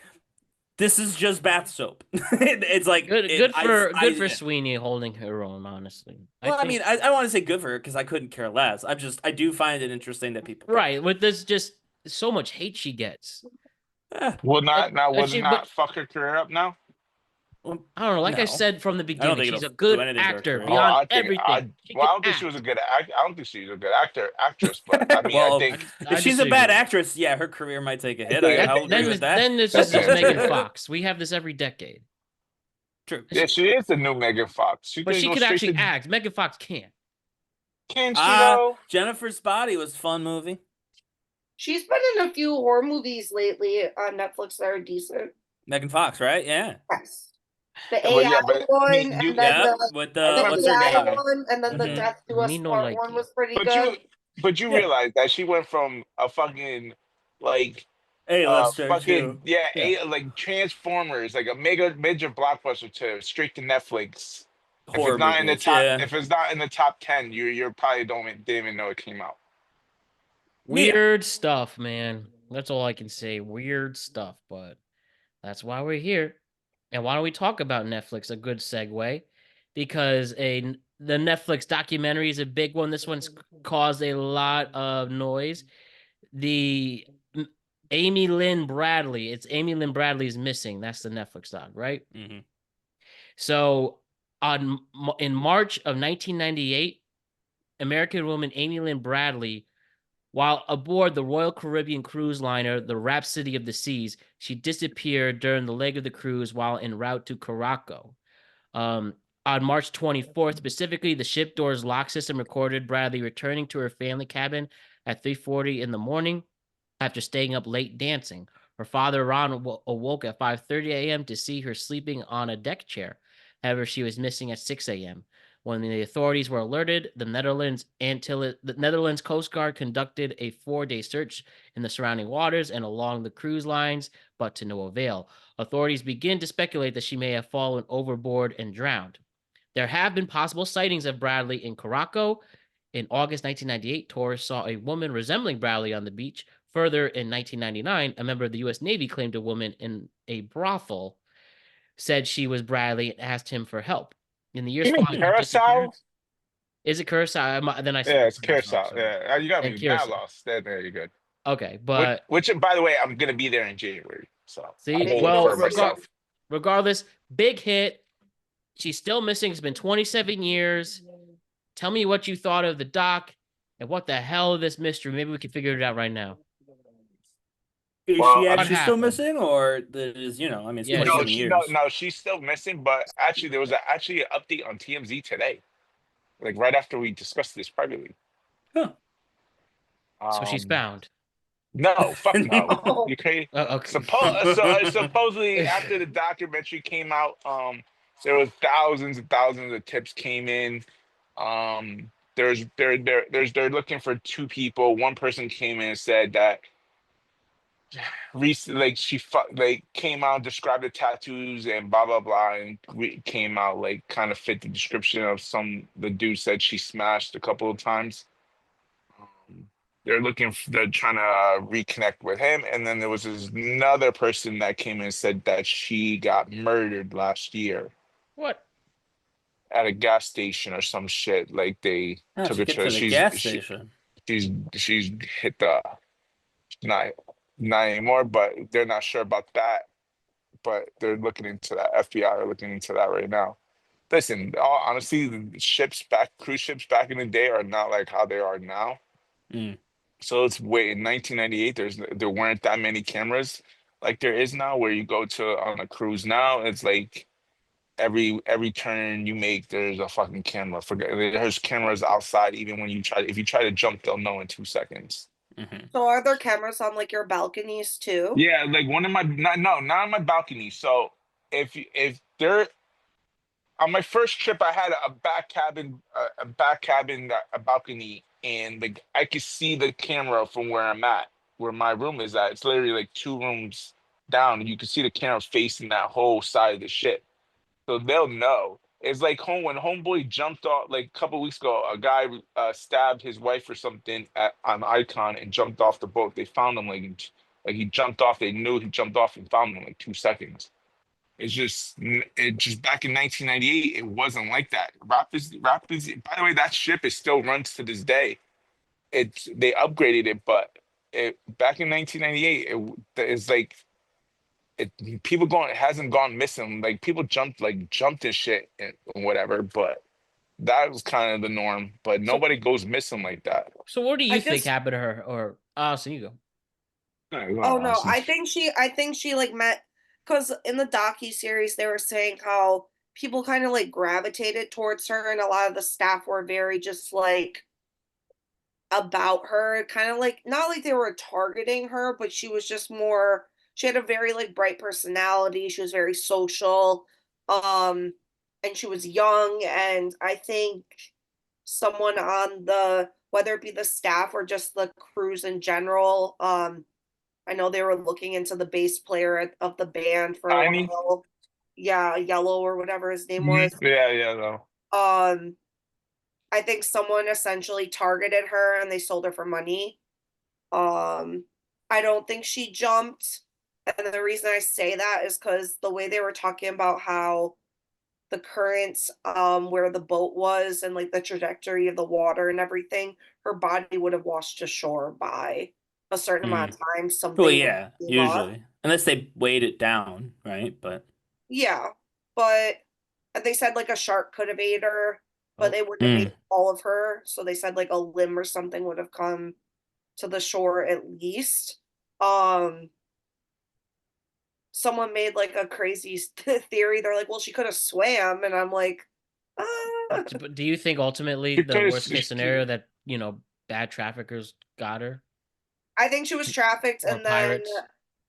this is just bath soap. It's like Good for Sweeney holding her own, honestly. Well, I don't want to say good for her because I couldn't care less. I do find it interesting that people right with this just so much hate she gets. Would She- not fuck her career up now? I don't know. Like I No. said from the I don't beginning, think she's a it'll good do anything to her actor career. beyond I think everything. She I don't can think she was a act. good I don't think she's a good actress, but I mean, Well, I think I if she's a bad disagree. actress, yeah, her career might take a hit. think- I I'll think- agree with that. Then this That's is fair. Megan Fox. We have this every decade. True. yeah, she is the new Megan Fox. But can she go could straight actually to- act. Megan Fox can't. Can she though? Jennifer's Body was a fun movie. She's been in a few horror movies lately on Netflix that are decent. Megan Fox, right? Yeah. Yes. The Well, AI yeah, but one, you- and then Yeah. the, With I remember what's her AI name? one, and then the Mhm. Death Do Us Me no Part like one it. was pretty But good. you Yeah. realize that she went from a fucking like A-lister fucking too. like Transformers, like a major blockbuster to straight to Netflix. Horror movies. Yeah. If it's not in the top 10, you're probably didn't even know it came out. Weird stuff, man. That's all I can say. Weird stuff, but that's why we're here. And why don't we talk about Netflix? A good segue, because the Netflix documentary is a big one. This one's caused a lot of noise. The Amy Lynn Bradley. It's Amy Lynn Bradley's missing. That's the Netflix doc, right? Mm-hmm. So in March of 1998, American woman Amy Lynn Bradley, while aboard the Royal Caribbean cruise liner, the Rhapsody of the Seas, she disappeared during the leg of the cruise while en route to Caraco. On March 24th, specifically, the ship door's lock system recorded Bradley returning to her family cabin at 3:40 in the morning after staying up late dancing. Her father, Ron, awoke at 5:30 a.m. to see her sleeping on a deck chair. However, she was missing at 6 a.m. When the authorities were alerted, the Netherlands Coast Guard conducted a 4-day search in the surrounding waters and along the cruise lines, but to no avail. Authorities begin to speculate that she may have fallen overboard and drowned. There have been possible sightings of Bradley in Caraco. In August 1998, tourists saw a woman resembling Bradley on the beach. Further, in 1999, a member of the U.S. Navy claimed a woman in a brothel said she was Bradley and asked him for help. In the years following her Curacao? disappearance, is it Curacao? Then I Yeah, it's Curacao. Yeah, you got me now lost. There, you're good. Okay, but which, by the way, I'm gonna be there in January. So see, regardless, big hit. She's still missing. It's been 27 years. Tell me what you thought of the doc and what the hell is this mystery. Maybe we can figure it out right now. Is she actually still missing, or is it's 27 years? No, she's still missing. But actually, there was an update on TMZ today, like right after we discussed this privately. Huh. So she's found. No, fuck no. You crazy? Okay. Supposedly after the documentary came out, there was thousands and thousands of tips came in. They're looking for 2 people. One person came in and said that recently, like came out, described the tattoos and blah blah blah, and came out like kind of fit the description of the dude said she smashed a couple of times. They're trying to reconnect with him, and then there was another person that came in and said that she got murdered last year. What? at a gas station or some shit. Like they How'd took you her get to to the gas station? she's hit the not not anymore, but they're not sure about that. But they're looking into that. FBI are looking into that right now. Listen, honestly, cruise ships back in the day are not like how they are now. Mm. So it's wait in 1998, there weren't that many cameras like there is now, where you go to on a cruise now, it's like every turn you make, there's a fucking camera. Forget there's cameras outside, even when if you try to jump, they'll know in 2 seconds. Mm-hmm. So are there cameras on like your balconies too? Yeah, like one of my not on my balcony. So if they're on my first trip, I had a back cabin, a balcony, and like I could see the camera from where I'm at, where my room is at. It's literally like 2 rooms down, and you can see the camera facing that whole side of the ship. So they'll know. It's like when homeboy jumped off like a couple weeks ago. A guy stabbed his wife or something on Icon and jumped off the boat. They found him like he jumped off. They knew he jumped off and found him in like 2 seconds. It just back in 1998, it wasn't like that. Rapids. By the way, that ship is still runs to this day. They upgraded it, but back in 1998, it's like people going it hasn't gone missing. Like people jumped and shit and whatever, but that was kind of the norm. But nobody goes missing like that. So what do I you think just- happened to her? Or so you go. Oh no, I think she like met because in the docu-series they were saying how people kind of like gravitated towards her and a lot of the staff were very just like about her, kind of like not like they were targeting her, but she was just more she had a very like bright personality, she was very social, um, and she was young, and I think someone on the whether it be the staff or just the cruise in general, I know they were looking into the bass player of the band for a Tiny? while. Yeah, Yellow or whatever his name Mhm. was. Yeah, no. I think someone essentially targeted her and they sold her for money. I don't think she jumped. And the reason I say that is because the way they were talking about how the currents, where the boat was and like the trajectory of the water and everything, her body would have washed ashore by a certain amount of time. Something Well, would yeah, came up. usually. Unless they weighed it down, right? But Yeah, but and they said like a shark could have ate her, but they wouldn't have Mm. ate all of her. So they said like a limb or something would have come to the shore at least. Someone made like a crazy theory. They're like, well, she could have swam, and I'm like, ah. But do you think ultimately the Because worst case scenario that bad traffickers got her? I think she was trafficked, Or and then pirates?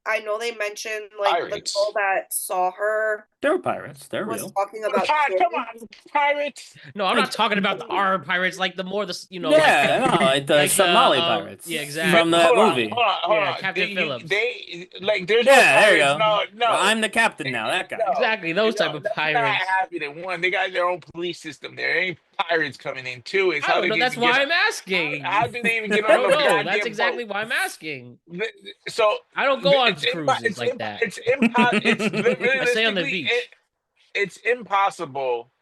I know they mentioned like the Pirates. girl that saw her They were pirates. They're was real. talking about Come on, pirates. No, I'm Like- not talking about the R pirates, like the more the Yeah, like no, like the Somali pirates. yeah, exactly. From that Hold movie. hold Yeah, on. Captain Phillips. They like there's Yeah, no there you pirates. go. No. Well, I'm the captain now. That guy. No. Exactly, those type of That's not pirates. happening. One, they got their own police system. There ain't pirates coming in. Two, it's I how don't they know. even That's get why on- I'm asking. How do they even get I on don't the know. goddamn That's exactly boat? why I'm asking. So I don't go on it's cruises like that. It's impossible. It's I stay on the realistically beach. it's impossible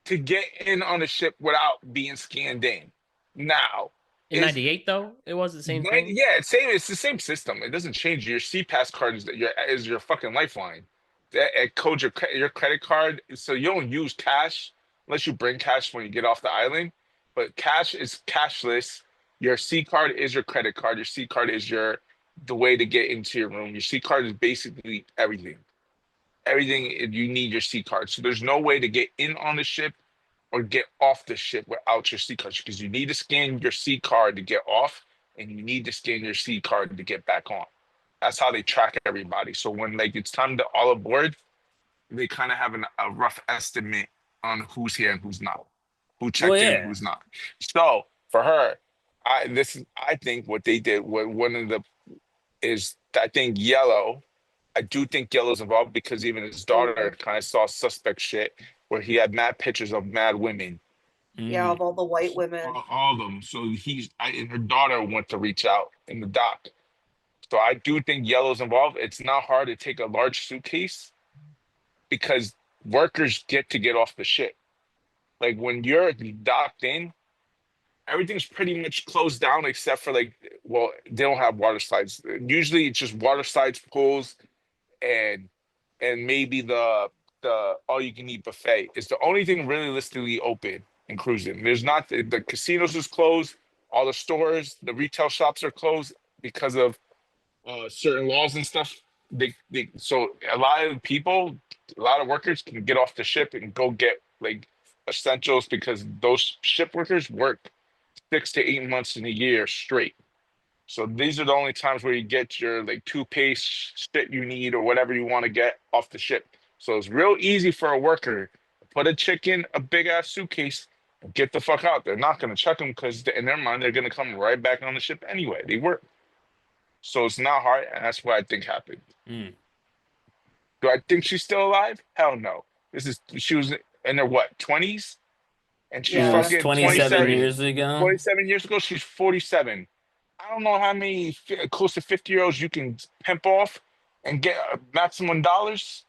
to get in on a ship without being scanned in. Now, In is '98, though, it was the same thing. yeah, it's the same system. It doesn't change. Your CPass card is your fucking lifeline. It codes your credit card, so you don't use cash unless you bring cash when you get off the island. But cash is cashless. Your C card is your credit card. Your C card is the way to get into your room. Your C card is basically everything. Everything you need your C card. So there's no way to get in on the ship or get off the ship without your C card because you need to scan your C card to get off, and you need to scan your C card to get back on. That's how they track everybody. So when like it's time to all aboard, they kind of have a rough estimate on who's here and who's not, who checked Well, in yeah. and who's not. So for her, I think what they did, what one of the is I think Yellow. I do think Yellow's involved because even his daughter kind of saw suspect shit where he had mad pictures of mad women. Yeah, of all the white women. All of them. So and her daughter went to reach out in the doc. So I do think Yellow's involved. It's not hard to take a large suitcase because workers get to get off the ship. Like when you're docked in, everything's pretty much closed down except for like, well, they don't have water slides. Usually it's just water slides, pools, and maybe the all you can eat buffet is the only thing realistically open in cruising. There's not the casinos is closed, all the stores, the retail shops are closed because of certain laws and stuff. So a lot of people, a lot of workers can get off the ship and go get like essentials because those ship workers work 6 to 8 months in a year straight. So these are the only times where you get your like toothpaste shit you need or whatever you want to get off the ship. So it's real easy for a worker to put a chick in a big ass suitcase and get the fuck out. They're not going to check them because in their mind they're going to come right back on the ship anyway. They work. So it's not hard, and that's what I think happened. Mm. Do I think she's still alive? Hell no. She was in her what, 20s? And she's Yeah. fucking 27 years ago. 27 years ago, she's 47. I don't know how many close to 50-year-olds you can pimp off and get maximum dollars.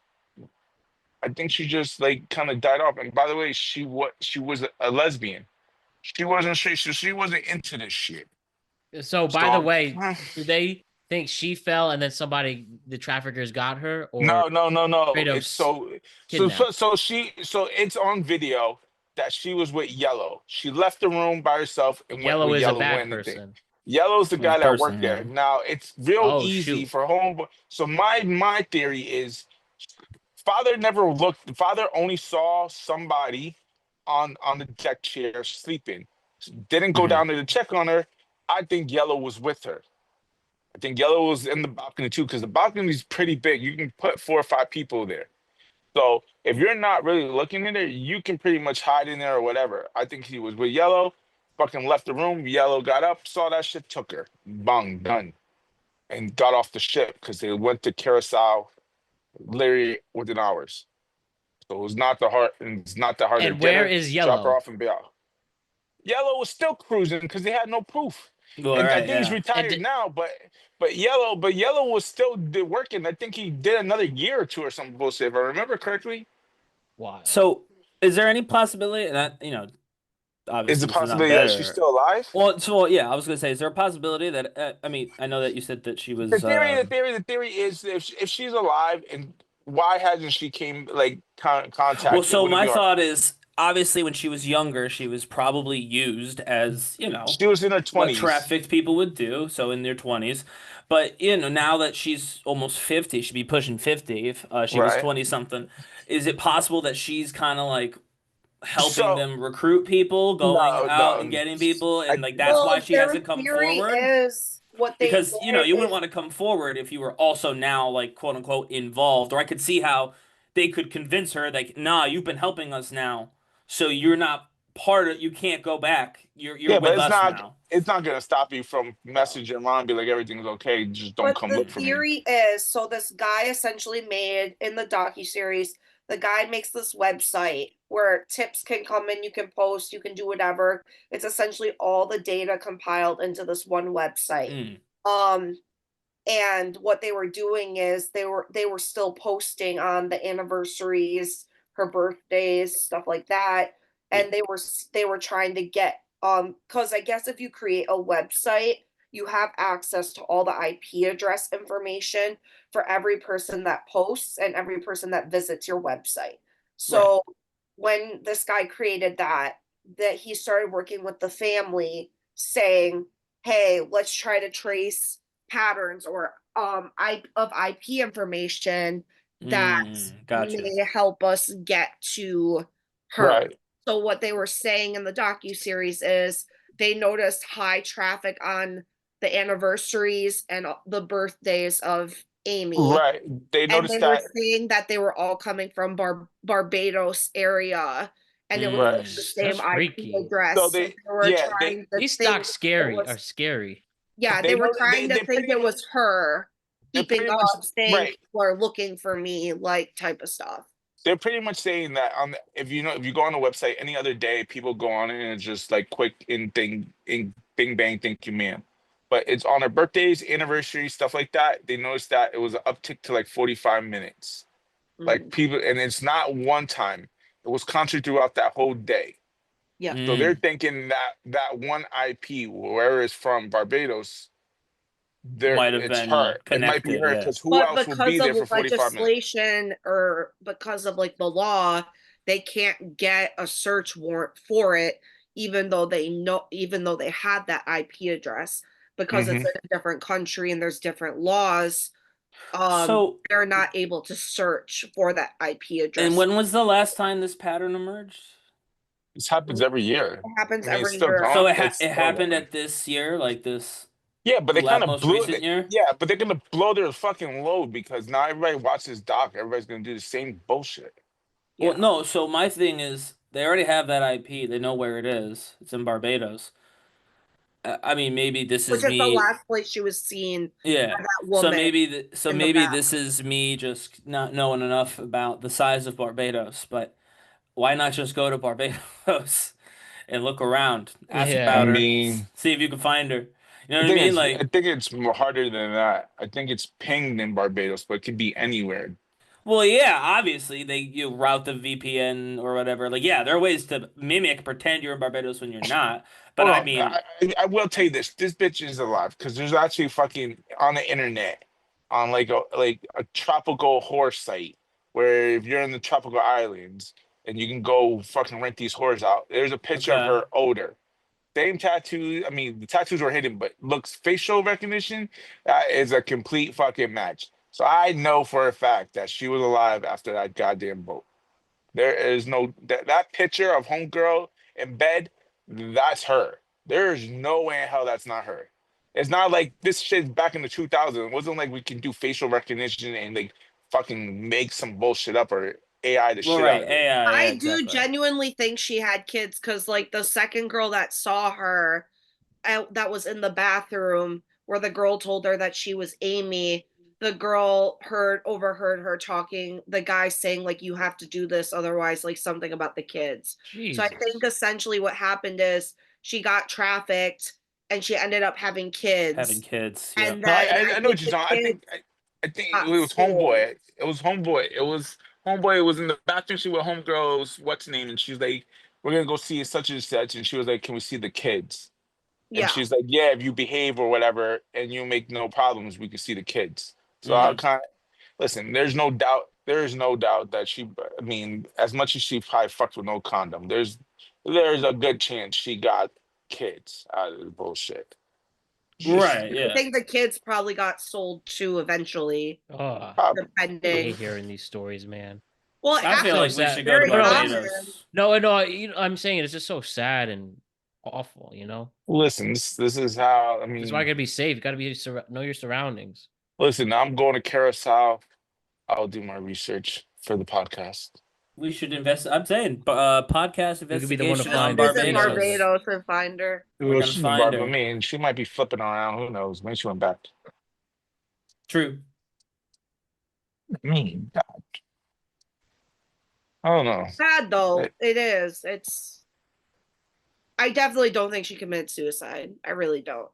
I think she just like kind of died off. And by the way, she was a lesbian. She wasn't straight, so she wasn't into this shit. So, by the way, do they think she fell and then the traffickers got her? Or No. straight up It's so kidnapped? so it's on video that she was with Yellow. She left the room by herself and went Yellow with is a Yellow bad went and thing. person. Yellow's the Well, guy that person, worked there. yeah. Now it's real Oh, easy shoot. for home. So my theory is father never looked. Father only saw somebody on the deck chair sleeping. Didn't go Mhm. down there to check on her. I think Yellow was with her. I think Yellow was in the balcony too because the balcony is pretty big. You can put 4 or 5 people there. So if you're not really looking in there, you can pretty much hide in there or whatever. I think he was with Yellow, fucking left the room. Yellow got up, saw that shit, took her, bang, done, and got off the ship because they went to Curacao literally within hours. So it was not the hard, and it's not that hard to And get where her, is drop her Yellow? off, and be out. Yellow was still cruising because they had no proof. Well, And I right, think he's yeah. retired now, but Yellow was still working. I think he did another year or two or something bullshit, if I remember correctly. Wild. So, is there any possibility that, obviously Is the this is not possibility that she's better. still alive? Well, yeah, I was gonna say, is there a possibility that I mean, I know that you said that she was The theory is if she's alive, and why hasn't she came like well, contacted so with New my York? thought is obviously when she was younger, she was probably used as, She was in her what 20s. trafficked people would do, so in their 20s. But, now that she's almost 50, she'd be pushing 50 if she was Right. 20 something. Is it possible that she's kind of like helping So them recruit people, going out and no. getting people, I, and like that's why Well, she their hasn't come theory forward? is what they Because, did you wouldn't is want to come forward if you were also now like quote unquote involved. Or I could see how they could convince her like, nah, you've been helping us now, so you're not you can't go back. You're yeah, but with us now. it's not gonna stop you from messaging Ron and be like everything's okay. Just don't But come the look for me. theory is, so this guy essentially made in the docuseries, the guy makes this website where tips can come in, you can post, you can do whatever. It's essentially all the data compiled into this one website. Mm. And what they were doing is they were still posting on the anniversaries, her birthdays, stuff like that. And they were trying to get because I guess if you create a website, you have access to all the IP address information for every person that posts and every person that visits your website. So when this guy created that he started working with the family saying, hey, let's try to trace patterns or of IP information that Gotcha. may help us get to her. Right. So what they were saying in the docuseries is they noticed high traffic on the anniversaries and the birthdays of Amy. Right. They And noticed they were that. saying that they were all coming from Barbados area. And it was Right. like the same That's IP freaky. address. So So they- they were yeah, trying to These think stocks it are was- scary. Yeah, They they were know- trying they to think pretty it was her they're keeping pretty much- up, saying right. people are looking for me, like type of stuff. They're pretty much saying that if you go on the website any other day, people go on it and it's just like quick in bing bang, thank you, ma'am. But it's on their birthdays, anniversaries, stuff like that. They noticed that it was an uptick to like 45 minutes. Like people, and it's not one time. It was constantly throughout that whole day. Yeah. So they're Mm. thinking that that one IP, wherever it's from, Barbados, Might have it's been her. It might be connected, her yeah. because who But else will be because of there for 45 minutes? legislation or because of like the law, they can't get a search warrant for it, even though they had that IP address, because it's Hmm. in a different country and there's different laws. So, They're not able to search for that IP address. and when was the last time this pattern emerged? This happens every year. It happens I mean, it's every still year. going. So It's it still happened going. at this year, like this Yeah, but they kind of most blew recent it. year? Yeah, but they're gonna blow their fucking load because now everybody watches Doc. Everybody's gonna do the same bullshit. Well, Yeah. no, so my thing is they already have that IP. They know where it is. It's in Barbados. I mean, maybe this Which is is the me. last place she was seen Yeah. by that So woman in the maybe back. this is me just not knowing enough about the size of Barbados, but why not just go to Barbados and look around, ask I Yeah. about her, mean, see if you can find her. You know what I mean? I Like, think it's more harder than that. I think it's pinged in Barbados, but it could be anywhere. well, yeah, obviously you route the VPN or whatever. Like, yeah, there are ways to mimic, pretend you're in Barbados when you're not. But Hold I on, mean, I will tell you this: this bitch is alive because there's actually fucking on the internet, on like a tropical horse site where if you're in the tropical islands and you can go fucking rent these whores out. There's a picture of okay. her older. Same tattoo. I mean, the tattoos were hidden, but looks facial recognition. That is a complete fucking match. So I know for a fact that she was alive after that goddamn boat. There is no that picture of homegirl in bed. That's her. There is no way in hell that's not her. It's not like this shit back in the 2000s. It wasn't like we can do facial recognition and like fucking make some bullshit up or AI the Well, shit out right, of it. AI, yeah, I do exactly. genuinely think she had kids because, like, the second girl that saw her out that was in the bathroom where the girl told her that she was Amy, the girl overheard her talking, the guy saying, like, you have to do this, otherwise, like, something about the kids. So I Jesus. think essentially what happened is she got trafficked and she ended up having kids. Having kids, yeah. And No, then I I know think what you're the talking. kids I think it got was sold. homeboy. It was homeboy. It was homeboy. It was in the bathroom. She with homegirls. What's her name? And she's like, "We're gonna go see such and such." And she was like, "Can we see the kids?" And Yeah. she's like, "Yeah, if you behave or whatever, and you make no problems, we can see the kids." So I Mm. kind of listen. There's no doubt. There is no doubt that she. I mean, as much as she probably fucked with no condom, there's a good chance she got kids out of the bullshit. Just Right, I yeah. think the kids probably got sold too eventually, Oh, probably. I depending. hate hearing these stories, man. Well, it I feel So happens. like we sad. should go to Very No, no, common. Barbados. no. I'm saying it's just so sad and awful. Listen, this is how. I This is why I mean, gotta be safe. You gotta know your surroundings. listen. I'm going to Curacao. I'll do my research for the podcast. We should invest. I'm saying, podcast You could be the one to investigation Just on find her visit peacefully. Barbados. Barbados and find her. We're Well, gonna she's in find Barbados. I her. mean, she might be flipping around. Who knows? Maybe she went back. True. I mean, I don't know. Sad though. Eh, It is. I definitely don't think she committed suicide. I really don't.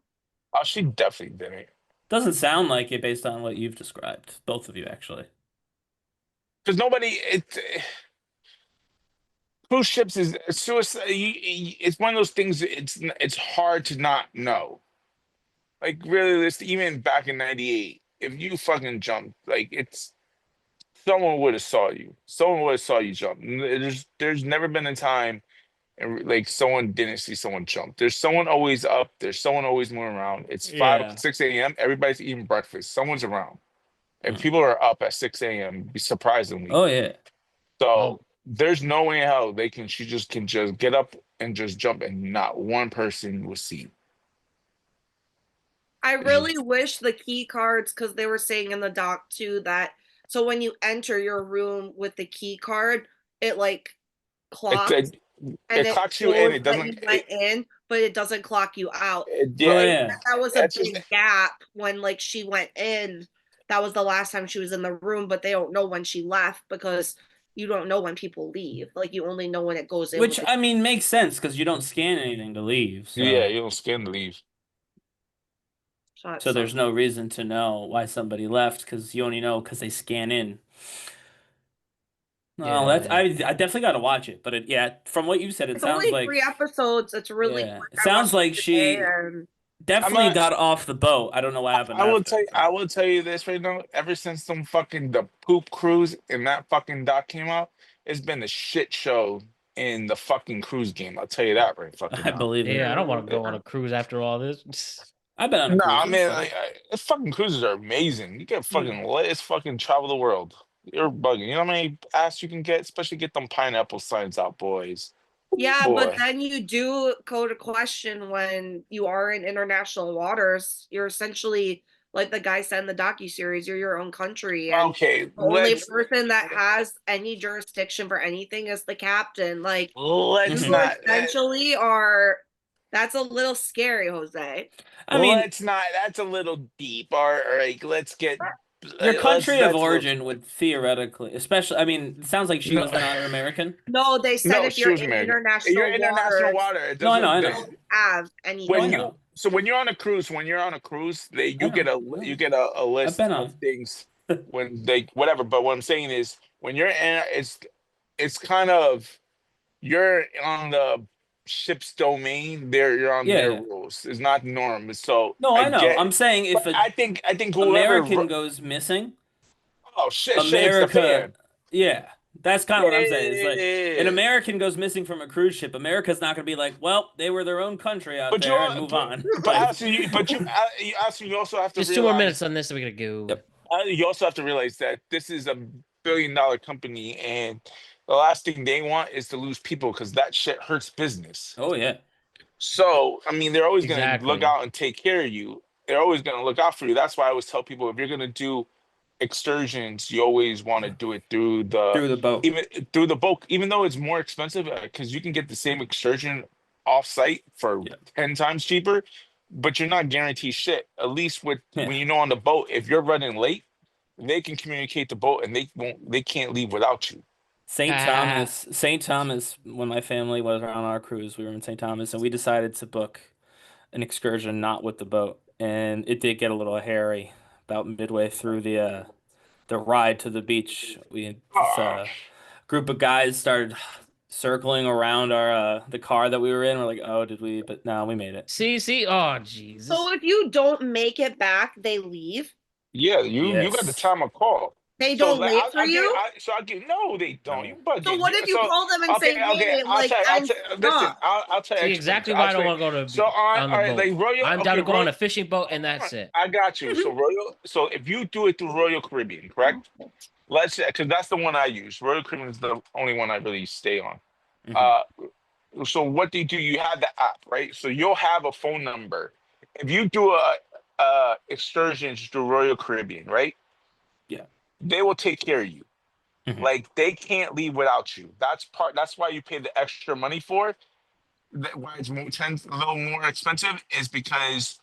Oh, she definitely didn't. Doesn't sound like it based on what you've described, both of you actually. Because nobody. Cruise ships is suicide. It's one of those things. It's hard to not know. Like really, this even back in '98, if you fucking jumped, like it's someone would have saw you. Someone would have saw you jump. There's never been a time and like someone didn't see someone jump. There's someone always up. There's someone always moving around. It's Yeah. 6 a.m. Everybody's eating breakfast. Someone's around. And Mm. people are up at 6 a.m. surprisingly. Oh yeah. Oh, So there's no way in hell she just can just get up and just jump and not one person will see. I It's really wish the key cards, because they were saying in the doc too that so when you enter your room with the key card, it like It, clocks it, and it it clocks you in. shows It that you doesn't. went in, but it doesn't clock you out. Oh Yeah. yeah. That was a That's just big gap when like she went in. That was the last time she was in the room, but they don't know when she left because you don't know when people leave. Like you only know when it goes in with Which the I mean makes sense because you don't scan anything to leave, yeah. so You don't skin to leave. shot. so there's no reason to know why somebody left because you only know because they scan in. No, that's I definitely got to watch it. But from what you said, it It's sounds only like 3 episodes. It's really yeah, quick. it I sounds watched like it today, she and definitely got off the boat. I don't know what happened I will after. tell you, I will tell you this right now. Ever since the poop cruise and that fucking doc came out, it's been a shit show in the fucking cruise game. I'll tell you that right fucking I now. believe it. Yeah, I don't want to go on a cruise after all this. I've been on a No, cruise. I It was mean, fun. fucking cruises are amazing. You get Yeah. fucking lit. It's fucking travel the world. You're bugging. You know how many ass you can get, especially get them pineapple signs out, boys. yeah, but Boy. then you do go to question when you are in international waters. You're essentially like the guy said in the docuseries. You're your own country, and Okay, the only let's person that has any jurisdiction for anything is the captain. Like let's Mhm. you not essentially are. That's a little scary, Jose. I mean, let's not. That's a little deep. All right, let's get. your Let's. country of That's a little. origin would theoretically, especially. I mean, it sounds like she No, was not an American. No, they said no, if she you're was in American. You're international international waters, water. It No, I know, I doesn't. know. have Oh, I When anything. know. when you're on a cruise, I you get know. you get a I've list been of on. things when they whatever. But what I'm saying is when you're in, it's kind of you're on the ship's domain. You're on Yeah, their yeah. rules. It's not norm. So No, I I know. get, I'm saying but if a I think whoever. American goes missing, Oh shit! It's the America, fan. yeah, that's kind of what I'm saying. It's like an Yeah. American goes missing from a cruise ship. America's not going to be like, well, they were their own country out But there and move on. Like, you also have to Just 2 more minutes realize on this, and we're gonna go. yep. you also have to realize that this is a billion-dollar company, and the last thing they want is to lose people because that shit hurts business. Oh yeah, So, I mean, they're always going to look Exactly. out and take care of you. They're always going to look out for you. That's why I always tell people if you're going to do excursions, you always want to do it through the boat. even through the boat, even though it's more expensive because you can get the same excursion off-site for Yeah. 10 times cheaper, but you're not guaranteed shit. At least with Yeah. when on the boat, if you're running late, they can communicate the boat and they can't leave without you. St. Thomas, when my family was on our cruise, we were in St. Thomas and we decided to book an excursion not with the boat. And it did get a little hairy about midway through the ride to the beach. This group of guys started circling around our the car that we were in. We're like, oh, did we? But no, we made it. See. Oh, Jesus. So if you don't make it back, they leave. Yeah, you got the Yes. time of call. They So don't like, wait for you. I'll give no, they don't. No. You bugging. So what if you So call them and say, "Hey, I'll like tell you, I'm listen, stuck." I'll tell you. See explain exactly to- why I'll I don't explain. want to go to So on the all right, boat. like Royal. I'm down to go on a fishing boat, and that's it. I got you. So Royal. So if you do it through Royal Caribbean, correct? Let's because that's the one I use. Royal Caribbean is the only one I really stay on. Mhm. So what do you do? You have the app, right? So you'll have a phone number. If you do excursions through Royal Caribbean, right? Yeah. They will take care of you. Mhm. Like they can't leave without you. That's why you pay the extra money for it. Why it's a little more expensive is because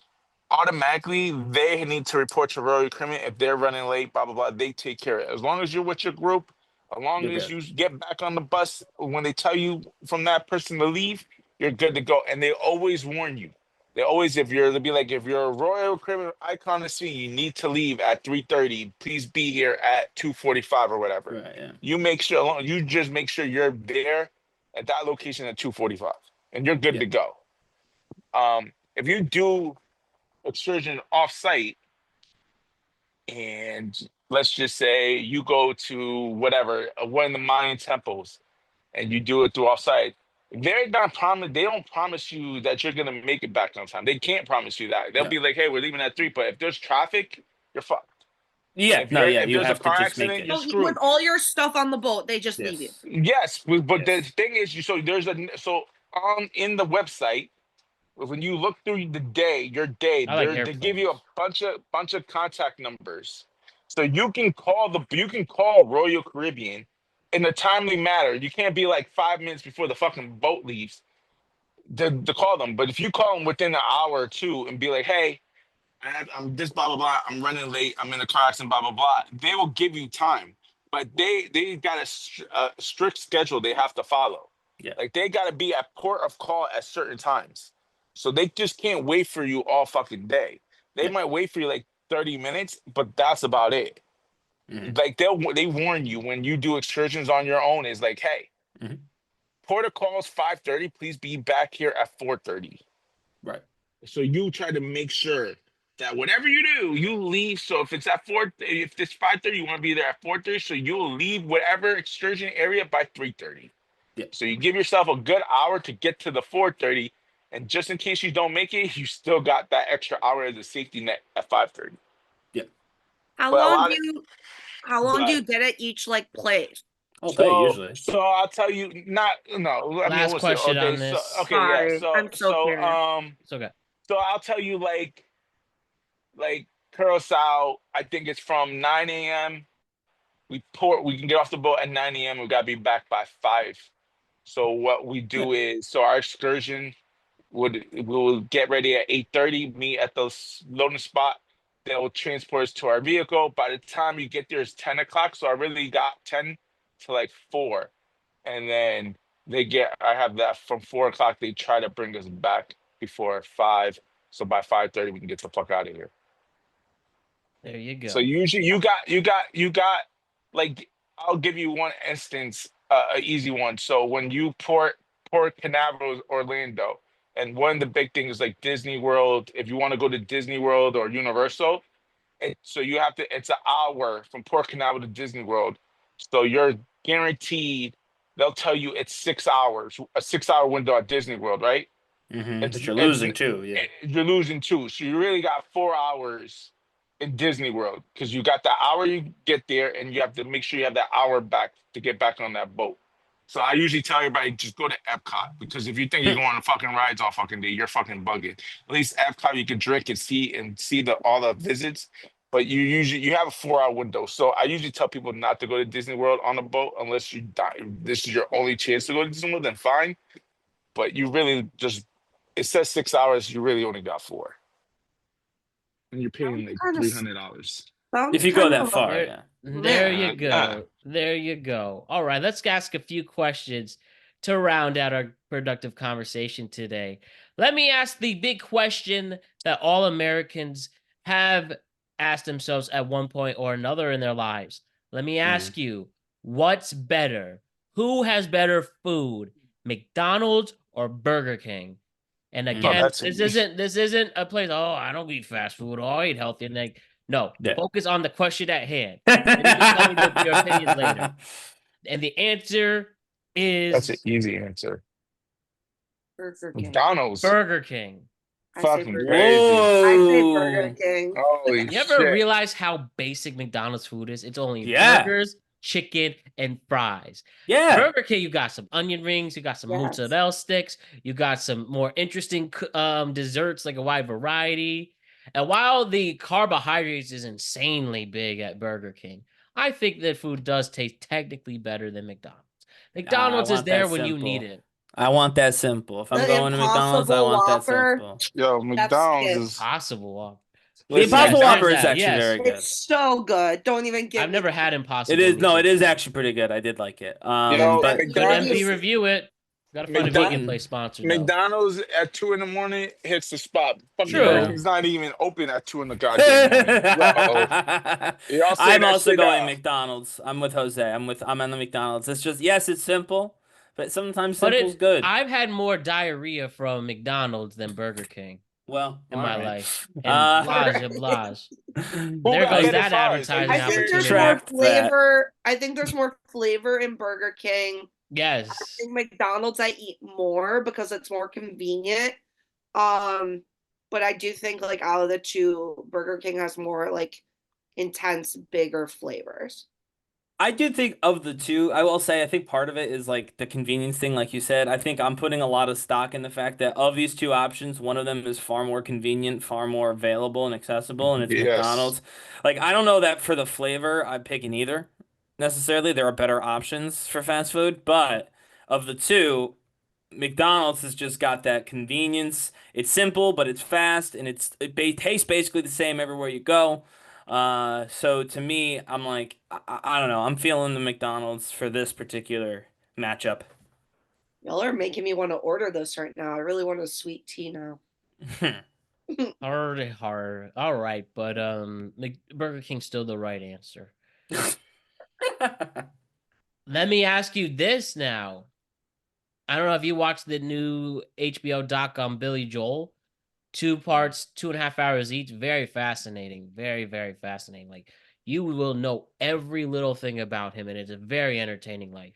automatically they need to report to Royal Caribbean if they're running late. Blah blah blah. They take care of it. As long as you're with your group, as long You're as good. you get back on the bus when they tell you from that person to leave, you're good to go. And they always warn you. They always, they'll be like, if you're a Royal Caribbean icon to see, you need to leave at 3:30. Please be here at 2:45 or whatever. Right. Yeah. You just make sure you're there at that location at 2:45, and you're good Yeah. to go. If you do excursion off-site, and let's just say you go to whatever one of the Mayan temples, and you do it through off-site, they don't promise you that you're gonna make it back on time. They can't promise you that. They'll No. be like, hey, we're leaving at 3, but if there's traffic, you're fucked. Yeah. If No. Yeah. if You there's a have to car just make accident, it. you're So screwed. with all your stuff on the boat, they just leave you. Yes. Yes, but the Yes. thing is, so on in the website, when you look through your day, I like they give you a airplanes. bunch of contact numbers, so you can call Royal Caribbean in a timely manner. You can't be like 5 minutes before the fucking boat leaves to call them. But if you call them within an hour or two and be like, hey, I'm this blah blah blah. I'm running late. I'm in a car accident. Blah blah blah. They will give you time, but they got a strict schedule they have to follow. Yeah. Like they got to be at port of call at certain times, so they just can't wait for you all fucking day. They Yeah. might wait for you like 30 minutes, but that's about it. like they warn you when you do excursions on your own. Is like, hey, Mhm. protocol's 5:30. Please be back here at 4:30. Right. So you try to make sure that whatever you do, you leave. So if it's at 4, if it's 5:30, you want to be there at 4:30. So you'll leave whatever excursion area by 3:30. Yeah. So you give yourself a good hour to get to the 4:30, and just in case you don't make it, you still got that extra hour as a safety net at 5:30. How But a long lot do of- you how long do you get at each like place? All day usually. So I'll tell you, not no. I mean, Last what's it, all question day? on this. So, okay, yeah. Sorry, I'm so curious. It's okay. So I'll tell you, like Curacao, I think it's from 9 a.m. We can get off the boat at 9 a.m. We gotta be back by 5. So what we do is, so our excursion we'll get ready at 8:30, meet at the loading spot. They'll transport us to our vehicle. By the time you get there, it's 10 o'clock. So I really got 10 to like 4. And then I have that from 4 o'clock. They try to bring us back before 5. So by 5:30, we can get the fuck out of here. There you go. So usually you got like, I'll give you one instance, an easy one. So when you Port Canaveral, Orlando, and one of the big things like Disney World, if you want to go to Disney World or Universal, so you have to, it's an hour from Port Canaveral to Disney World. So you're guaranteed, they'll tell you it's 6 hours, a 6-hour window at Disney World, right? But you're losing too. Yeah. You're losing too. So you really got 4 hours in Disney World, because you got the hour you get there, and you have to make sure you have that hour back to get back on that boat. So I usually tell everybody, just go to Epcot, because if you think you're going on fucking rides all fucking day, you're fucking bugging. At least Epcot, you can drink and see all the visits, but you have a 4-hour window. So I usually tell people not to go to Disney World on a boat unless you die. This is your only chance to go to Disney World, then fine. But you really just, it says 6 hours, you really only got 4. And you're paying like $300. If you go that far, There- yeah. There Yeah, you go. yeah. There you go. All right, let's ask a few questions to round out our productive conversation today. Let me ask the big question that all Americans have asked themselves at one point or another in their lives. Let me ask you, what's better? Who has better food, McDonald's or Burger King? And again, that's this easy. isn't a place, oh, I don't eat fast food, oh, I eat healthy. And like, no, Yeah. focus on the question at hand. And you can tell me your opinions later. And the answer That's an is easy answer. Burger King. McDonald's. Burger King. I say Fucking Burger crazy. I say Whoa. Burger King. Holy You ever shit. realize how basic McDonald's food is? It's only Yeah. burgers, chicken, and fries. Yeah. Burger King, you got some onion rings, you got some Yes. mozzarella sticks, you got some more interesting desserts, like a wide variety. And while the carbohydrates is insanely big at Burger King, I think that food does taste technically better than McDonald's. McDonald's is want there that when you simple. need it. I want that simple. If I'm The going to McDonald's, I Impossible want that Whopper. simple. Yo, McDonald's it. is. Possible. The Listen, Impossible Yes, Whopper is that, actually yes. very good. It's so good. Don't even get I've me. never had Impossible. It is no, it is recently. actually pretty good. I did like it. Yo, But Good McDonald's- MP review it. Gotta find a vegan McDonald's- place sponsored. though. McDonald's at 2 in the morning hits the spot. Fucking True. Burger King's not even open at 2 in the goddamn morning. Y'all say I'm that also shit going out. McDonald's. I'm with Jose. I'm on the McDonald's. It's just, yes, it's simple, but sometimes But simple's good. I've had more diarrhea from McDonald's than Burger King Well, in all my right. life. And blase. There got goes better that fries? advertising I think there's opportunity. more Track that. flavor. I think there's more flavor in Burger King. Yes. I think McDonald's I eat more because it's more convenient. But I do think like out of the two, Burger King has more like intense, bigger flavors. I do think of the two, I will say, I think part of it is like the convenience thing, like you said. I think I'm putting a lot of stock in the fact that of these two options, one of them is far more convenient, far more available and accessible, and it's Yes. McDonald's. Like, I don't know that for the flavor, I'm picking either necessarily. There are better options for fast food, but of the two, McDonald's has just got that convenience. It's simple, but it's fast, and it tastes basically the same everywhere you go. So to me, I'm like, I don't know. I'm feeling the McDonald's for this particular matchup. Y'all are making me want to order this right now. I really want a sweet tea now. Hard. All right, but Burger King's still the right answer. Let me ask you this now. I don't know if you watched the new HBO doc on Billy Joel. 2 parts, 2.5 hours each. Very fascinating. Very, very fascinating. Like, you will know every little thing about him, and it's a very entertaining life.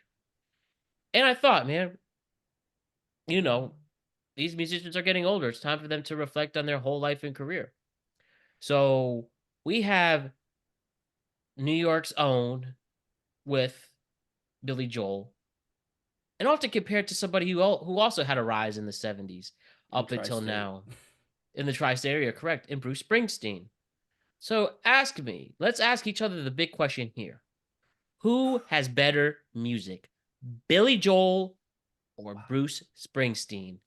And I thought, man, you know, these musicians are getting older. It's time for them to reflect on their whole life and career. So we have New York's own with Billy Joel, and often compared to somebody who also had a rise in the 70s up until Tri-state. now in the tri-state area, correct? And Bruce Springsteen. So let's ask each other the big question here. Who has better music, Billy Joel or Bruce Springsteen?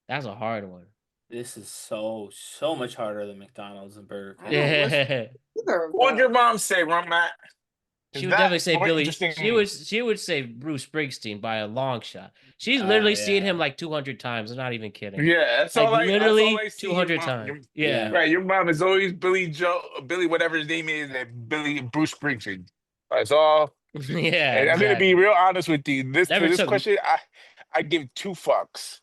That's a hard one. This is so much harder than McDonald's and Burger I King. don't listen Yeah. to either of What would your them. mom say, Matt? She would definitely say Billy. Interesting. She would say Bruce Springsteen by a long shot. She's Oh, literally seen him yeah. like 200 times. I'm not even kidding. Yeah, that's Like all I literally see. Your 200 mom- times. your- Yeah. Right, your mom is always Billy whatever his name is, and Bruce Springsteen. That's all. Yeah. And I'm gonna be Exactly. real honest with you. Never This took. question, I give 2 fucks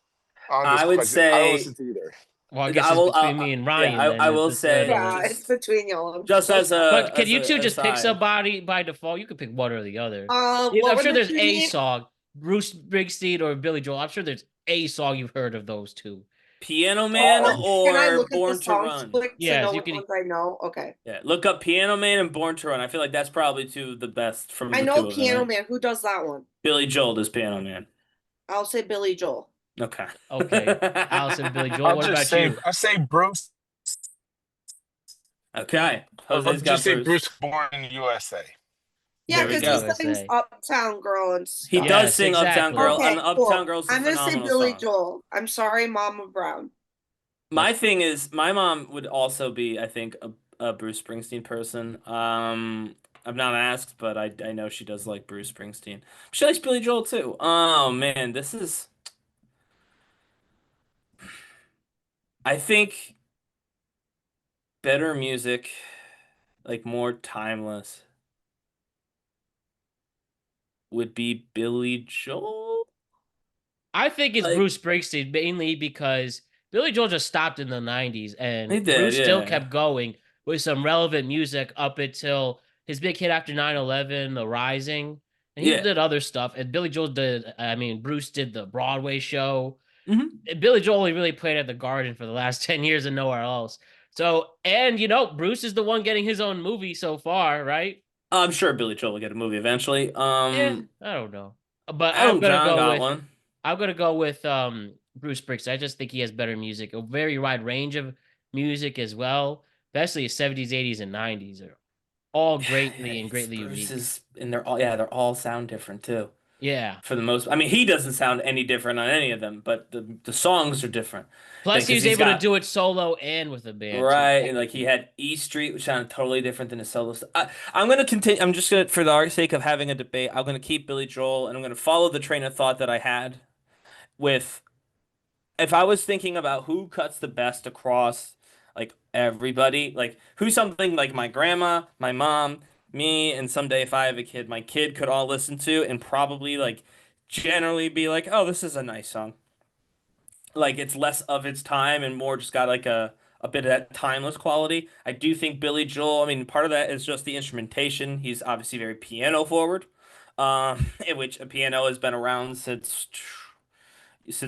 on this I would question. I don't say- listen to either. Well, I I guess will- it's between me and Ryan. yeah, then, I if will it's the other say- one. Yeah, just- it's between y'all. Just as a But can as you a two just pick aside. somebody by default? You could pick one or the other. What I'm were sure the there's two a names? song, Bruce Springsteen or Billy Joel. I'm sure there's a song you've heard of those two. Piano Man Can I or look at Born the to songs Run? quick to Yes, know you which can- ones I know? Okay. Yeah, look up Piano Man and Born to Run. I feel like that's probably 2 of the best from the I 2 know of Piano them. Man. Who does that one? Billy Joel does Piano Man. I'll say Billy Joel. Okay. Okay. Allison, Billy Joel. What about you? I say Bruce. Okay. I'll Jose's got just say Bruce. Bruce born in USA. Yeah, There we because go. he sings USA. Uptown Girl and He stuff. does Yes, sing Uptown exactly. Girl, Okay, and Uptown cool. Girl's a I'm gonna say phenomenal Billy song. Joel. I'm sorry, Mama Brown. My thing is, my mom would also be, I think, a Bruce Springsteen person. I've not asked, but I know she does like Bruce Springsteen. She likes Billy Joel too. Oh man, this is. I think better music, like more timeless, would be Billy Joel. I think it's Like- Bruce Springsteen mainly because Billy Joel just stopped in the 90s and He did, Bruce still yeah. kept going with some relevant music up until his big hit after 9/11, The Rising. And he Yeah. did other stuff. And Bruce did the Broadway show. Mhm. And Billy Joel only really played at the Garden for the last 10 years and nowhere else. So, and Bruce is the one getting his own movie so far, right? I'm sure Billy Joel will get a movie eventually. Yeah, I don't know. But Adam I'm gonna John go got with one. I'm gonna go with Bruce Springsteen. I just think he has better music, a very wide range of music as well, especially his 70s, 80s, and 90s are all greatly and greatly unique. Bruce's, and they're all sound different too. Yeah. For the most, I mean, he doesn't sound any different on any of them, but the songs are different. Plus, Yeah, he 'cause was he's able to got- do it solo and with a band. too. Right, and like he had E Street, which sounded totally different than his solo stuff. I'm gonna continue. I'm just gonna, for the sake of having a debate, I'm gonna keep Billy Joel, and I'm gonna follow the train of thought that I had with, if I was thinking about who cuts the best across like everybody, like who's something like my grandma, my mom, me, and someday if I have a kid, my kid could all listen to and probably like generally be like, oh, this is a nice song. Like it's less of its time and more just got like a bit of that timeless quality. I do think Billy Joel, I mean, part of that is just the instrumentation. He's obviously very piano forward, in which a piano has been around since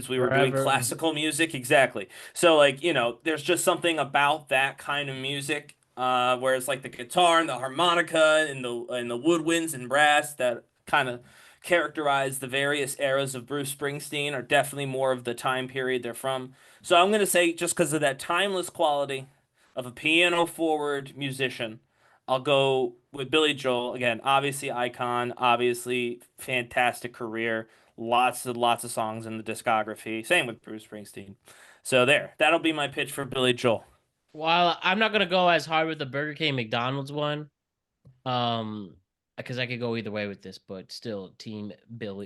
we were doing Forever. classical music. Exactly. So like, there's just something about that kind of music, whereas like the guitar and the harmonica and the woodwinds and brass that kind of characterize the various eras of Bruce Springsteen are definitely more of the time period they're from. So I'm going to say, just because of that timeless quality of a piano forward musician, I'll go with Billy Joel. Again, obviously icon, obviously fantastic career, lots of songs in the discography. Same with Bruce Springsteen. So that'll be my pitch for Billy Joel. While I'm not gonna go as hard with the Burger King McDonald's one, because I could go either way with this, but still, team Bruce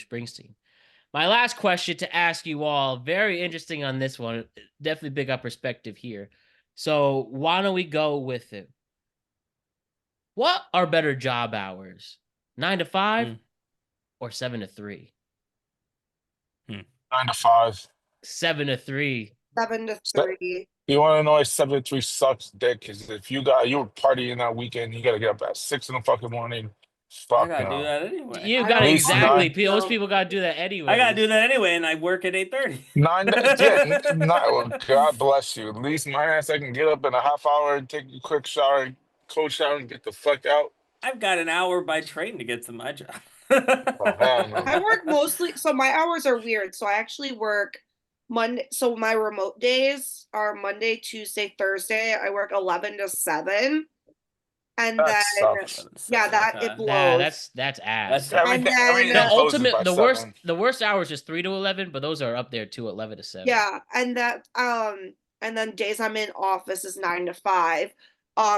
Springsteen. My last question to ask you all, very interesting on this one, definitely big up perspective here. So why don't we go with it? What are better job hours? 9 to 5 Mm. or 7 to 3? 9 to 5. 7 to 3. 7 to So- 3. You want to know why 7 to 3 sucks, dick? Because if you were partying that weekend, you got to get up at 6 in the fucking morning. I Fuck gotta do no. that anyway. You I got don't least exactly. nine. Most No. people got to do that anyway. I gotta do that anyway, and I work at 8:30. 9, yeah, well, God bless you. At least my ass, I can get up in a half hour, take a quick shower, cold shower, and get the fuck out. I've got an hour by train to get to my job. Oh, hell no. I work mostly, so my hours are weird. So I actually work Monday. So my remote days are Monday, Tuesday, Thursday. I work 11 to 7. And That then, sucks. yeah, that it Okay. blows. Nah, that's ass. That's- Everything, then, everything The closes ultimate, by the 7. worst hours is 3 to 11, but those are up there too, 11 to 7. Yeah, and then days I'm in office is 9 to 5.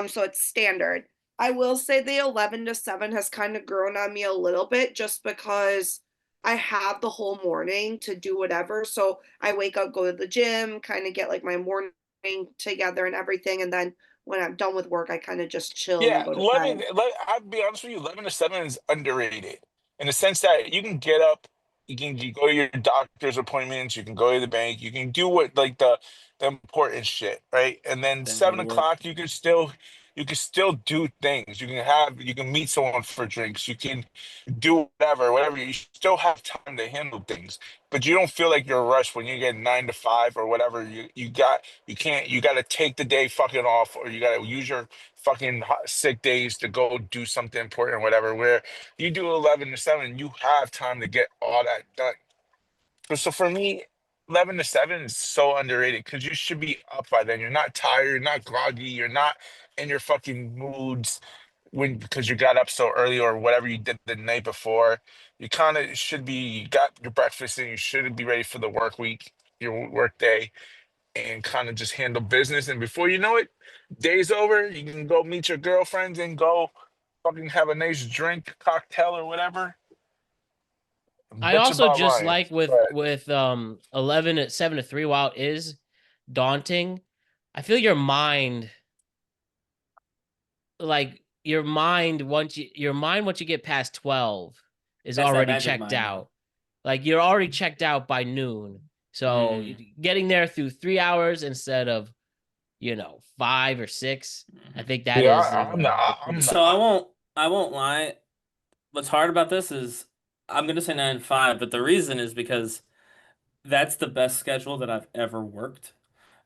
So it's standard. I will say the 11 to 7 has kind of grown on me a little bit just because I have the whole morning to do whatever. So I wake up, go to the gym, kind of get like my morning together and everything, and then when I'm done with work, I kind of just chill Yeah, and go to bed. I'll be honest with you, 11 to 7 is underrated in the sense that you can get up, you go to your doctor's appointments, you can go to the bank, you can do what like the important shit, right? And then Then go 7 to work. o'clock, you can still do things. You can meet someone for drinks, you can do whatever, you still have time to handle things. But you don't feel like you're rushed when you get 9 to 5 or whatever. You got to take the day fucking off, or you got to use your fucking sick days to go do something important or whatever, where you do 11 to 7, you have time to get all that done. So for me, 11 to 7 is so underrated because you should be up by then. You're not tired, you're not groggy, you're not in your fucking moods because you got up so early or whatever you did the night before. You kind of should be, you got your breakfast and you should be ready for the work week, your work day, and kind of just handle business. And before you know it, day's over. You can go meet your girlfriends and go fucking have a nice drink, cocktail, or whatever. I Bitch also about just life. like with But 11 at 7 to 3, while it is daunting, I feel your mind, like your mind once you get past 12 is That's that already magic checked mind. out. Like you're already checked out by noon. So getting there through 3 hours instead of 5 or 6, I think that yeah, is I'm not. So I won't lie. What's hard about this is I'm gonna say 9 to 5, but the reason is because that's the best schedule that I've ever worked.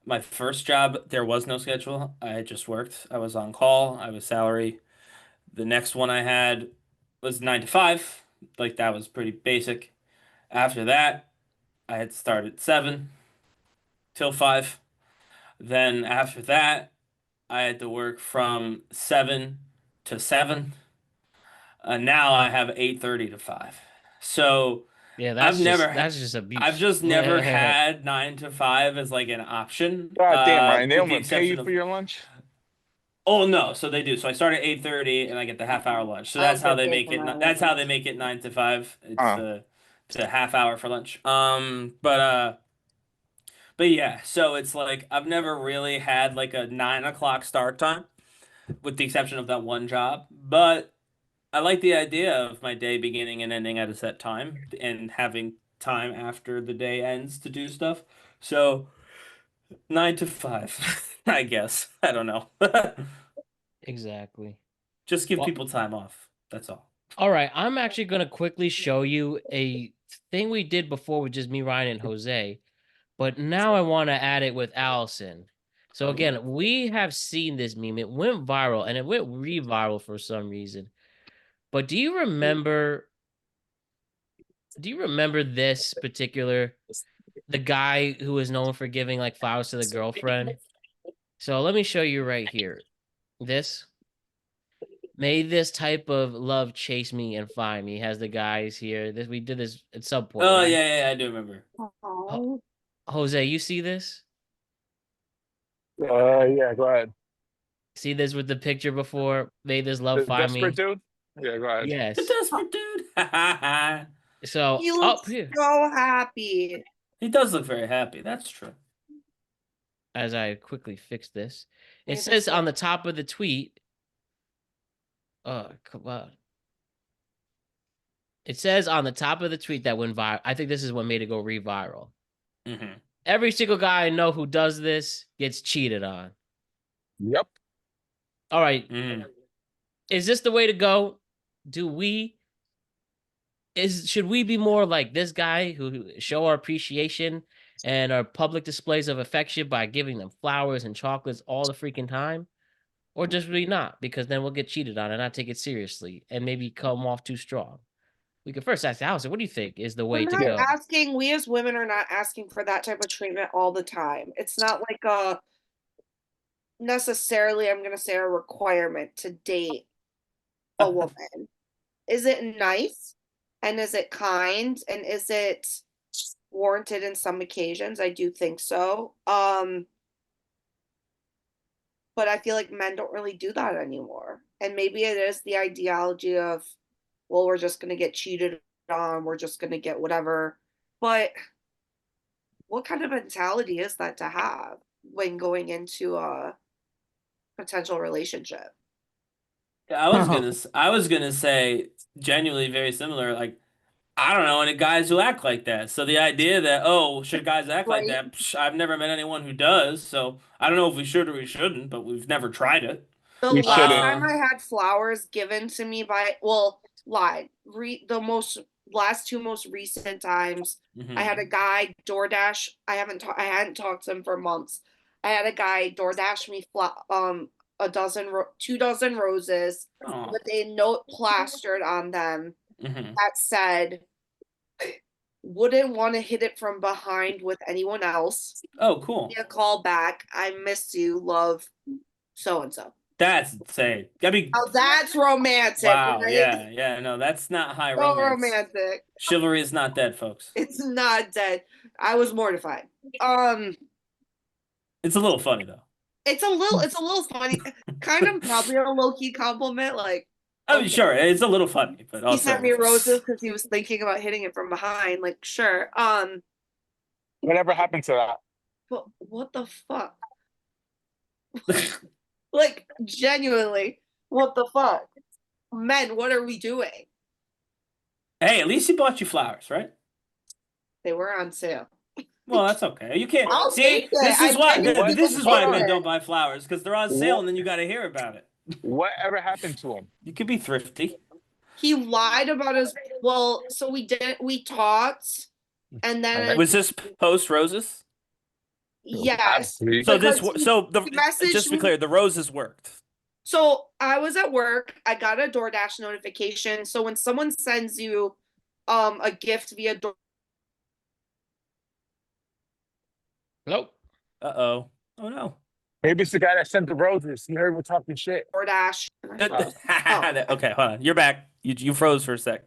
My first job, there was no schedule. I just worked. I was on call. I was salary. The next one I had was 9 to 5. Like that was pretty basic. After that, I had started at 7 till 5. Then after that, I had to work from 7 to 7. Now I have 8:30 to 5. So yeah, I've never that's just abuse. I've just never had 9 to 5 as like an option. God damn, Ryan, they With don't the even pay you exception for of your lunch? Oh no, so they do. So I start at 8:30 and I get the half hour lunch. So I that's don't how get they paid make for it. my That's how lunch. they make it 9 to 5. Uh, It's a half hour for lunch. But yeah. So it's like I've never really had like a 9 o'clock start time, with the exception of that one job. But I like the idea of my day beginning and ending at a set time and having time after the day ends to do stuff. So 9 to 5, I guess. I don't know. Exactly. Just give Well, people time off. That's all. all right, I'm actually going to quickly show you a thing we did before with just me, Ryan, and Jose, but now I want to add it with Allison. So again, we have seen this meme. It went viral, and it went re-viral for some reason. But do you remember this particular, the guy who is known for giving like flowers to the girlfriend? So let me show you right here. This. May this type of love chase me and find me. Has the guys here. We did this at some point. Oh right? yeah, I do remember. Oh. Jose, you see this? yeah, go ahead. See this with the picture before? May this love The find me. desperate dude? Yeah, go ahead. Yes. The desperate dude. So He up looks here, so happy. He does look very happy. That's true. as I quickly fix this, it Maybe says so. on the top of the tweet, Oh, come on. It says on the top of the tweet that went viral. I think this is what made it go re-viral. Mm-hmm. Every single guy I know who does this gets cheated on. Yep. All right. Mm. Is this the way to go? Should we be more like this guy who show our appreciation and our public displays of affection by giving them flowers and chocolates all the freaking time? Or just really not, because then we'll get cheated on and not take it seriously and maybe come off too strong. We could first ask Allison, what do you think is the way We're to not go? asking, we as women are not asking for that type of treatment all the time. It's not like a necessarily, I'm gonna say, a requirement to date a woman. Is it nice? And is it kind? And is it warranted in some occasions? I do think so. But I feel like men don't really do that anymore. And maybe it is the ideology of, well, we're just gonna get cheated on, we're just gonna get whatever. But what kind of mentality is that to have when going into a potential relationship? I was gonna say genuinely very similar. Like, I don't know any guys who act like that. So the idea that, oh, should guys act like Right. that? Psh, I've never met anyone who does. So I don't know if we should or we shouldn't, but we've never tried it. The You last shouldn't. time I had flowers given to me by, well, lied. The most last two most recent times, I had a guy DoorDash. I hadn't talked to him for months. I had a guy DoorDash me two dozen roses Oh. with a note plastered on them Mhm. that said, wouldn't want to hit it from behind with anyone else. Oh, cool. Give me a call back. I miss you. Love, so and so. That's insane. I mean, Oh, that's romantic. wow. Right? Yeah, yeah. No, that's not high So romance. romantic. Chivalry is not dead, folks. It's not dead. I was mortified. It's a little funny though. It's a little funny. Kind of probably a low-key compliment. Like, I mean, okay. Sure, it's a little funny, but He also sent me roses because he was thinking about hitting it from behind. Like, sure. Whatever happened to that? But what the fuck? Like, genuinely, what the fuck? Men, what are we doing? Hey, at least he bought you flowers, right? They were on sale. Well, that's okay. You can't I'll see. take it. This is I why. genuinely This is will why take men it. don't buy flowers because they're on sale, and then you got to hear about it. Whatever happened to him? You could be thrifty. He lied about his. Well, so we talked, and then Was this post roses? yes. Absolutely. So Because messaged just to be me- clear, the roses worked. So I was at work. I got a DoorDash notification. So when someone sends you a gift via Nope. Oh no. Maybe it's the guy that sent the roses. He heard we're talking shit. DoorDash. Okay, hold on. You're back. You froze for a sec.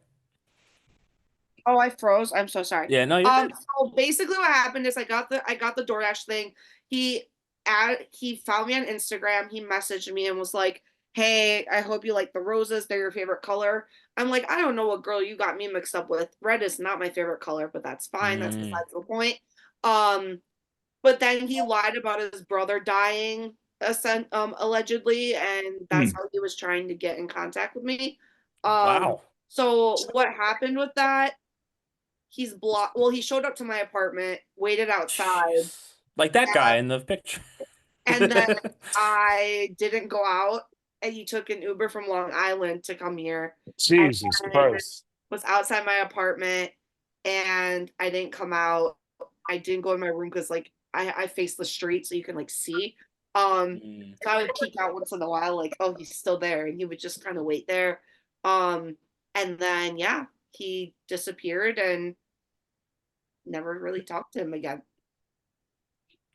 Oh, I froze. I'm so sorry. Yeah, no, you're good. So basically what happened is I got the DoorDash thing. He found me on Instagram. He messaged me and was like, "Hey, I hope you like the roses. They're your favorite color." I'm like, "I don't know what girl you got me mixed up with. Red is not my favorite color, but that's fine. That's besides the point." But then he lied about his brother dying, allegedly, and that's how he was trying to get in contact with me. Wow. So what happened with that? He's blocked. Well, he showed up to my apartment, waited outside, Like that guy in the picture. and then I didn't go out, and he took an Uber from Long Island to come here. Jesus Christ. Was outside my apartment, and I didn't come out. I didn't go in my room because like I face the street, so you can like see. So I would peek out once in a while, like, oh, he's still there, and he would just kind of wait there. And then yeah, he disappeared and never really talked to him again.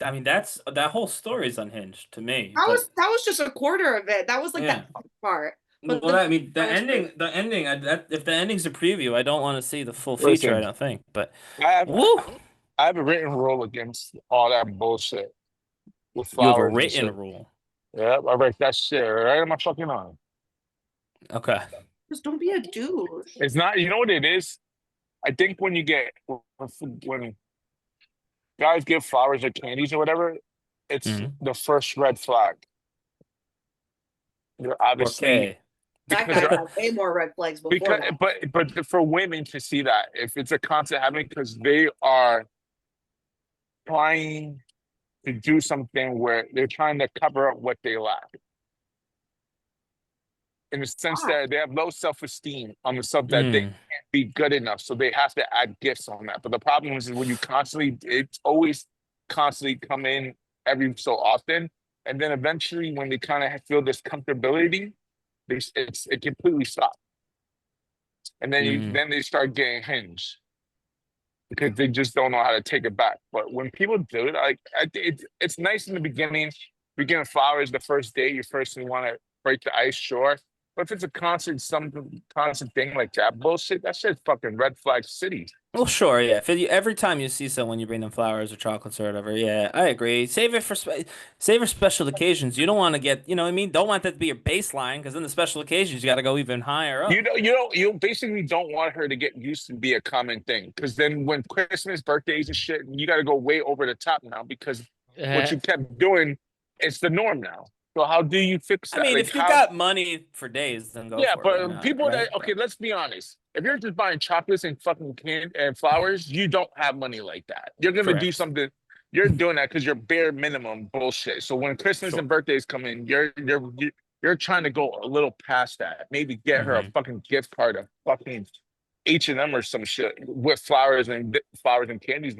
I mean, that whole story is unhinged to me. That was just a quarter of it. That was like that part. But Well, I mean, the ending. If the ending's a preview, I don't want to see the full feature. Listen. I don't think, but I have a written rule against all that bullshit. With you have a flowers and written shit. rule. Yeah, I write that shit right on my fucking arm. Okay. just don't be a douche. It's not. You know what it is? I think when guys give flowers or candies or whatever, it's the first red flag. You're obviously Okay. That Because guy had way more red flags before because that. but for women to see that, if it's a constant happening, because they are trying to do something where they're trying to cover up what they lack. In the sense Ah. that they have low self-esteem on the stuff that they Mm. can't be good enough, so they have to add gifts on that. But the problem is when you constantly, it's always constantly come in every so often, and then eventually when they kind of feel this comfortability, it completely stops, and then then they start getting hinged because they just don't know how to take it back. But when people do it, like it's nice in the beginning. You're giving flowers the first day, you first want to break the ice, sure. But if it's a constant thing like that bullshit, that shit's fucking red flag city. Well, sure, yeah. Every time you see someone, you bring them flowers or chocolates or whatever. Yeah, I agree. Save for special occasions. You don't want to get, you know what I mean? Don't want that to be your baseline because then the special occasions you got to go even higher up. You basically don't want her to get used to be a common thing, because then when Christmas, birthdays and shit, you got to go way over the top now because what you kept doing, it's the norm now. So how do you fix that? I mean, Like if you how? got money for days, then go Yeah, for it. Why but not, people right? okay, let's be honest. If you're just buying chocolates and fucking candy and flowers, you don't have money like that. You're gonna do Correct. something. You're doing that because you're bare minimum bullshit. So when Christmas Sure. and birthdays come in, you're trying to go a little past that. Maybe get her a fucking gift card of fucking H&M or some shit with flowers and candies.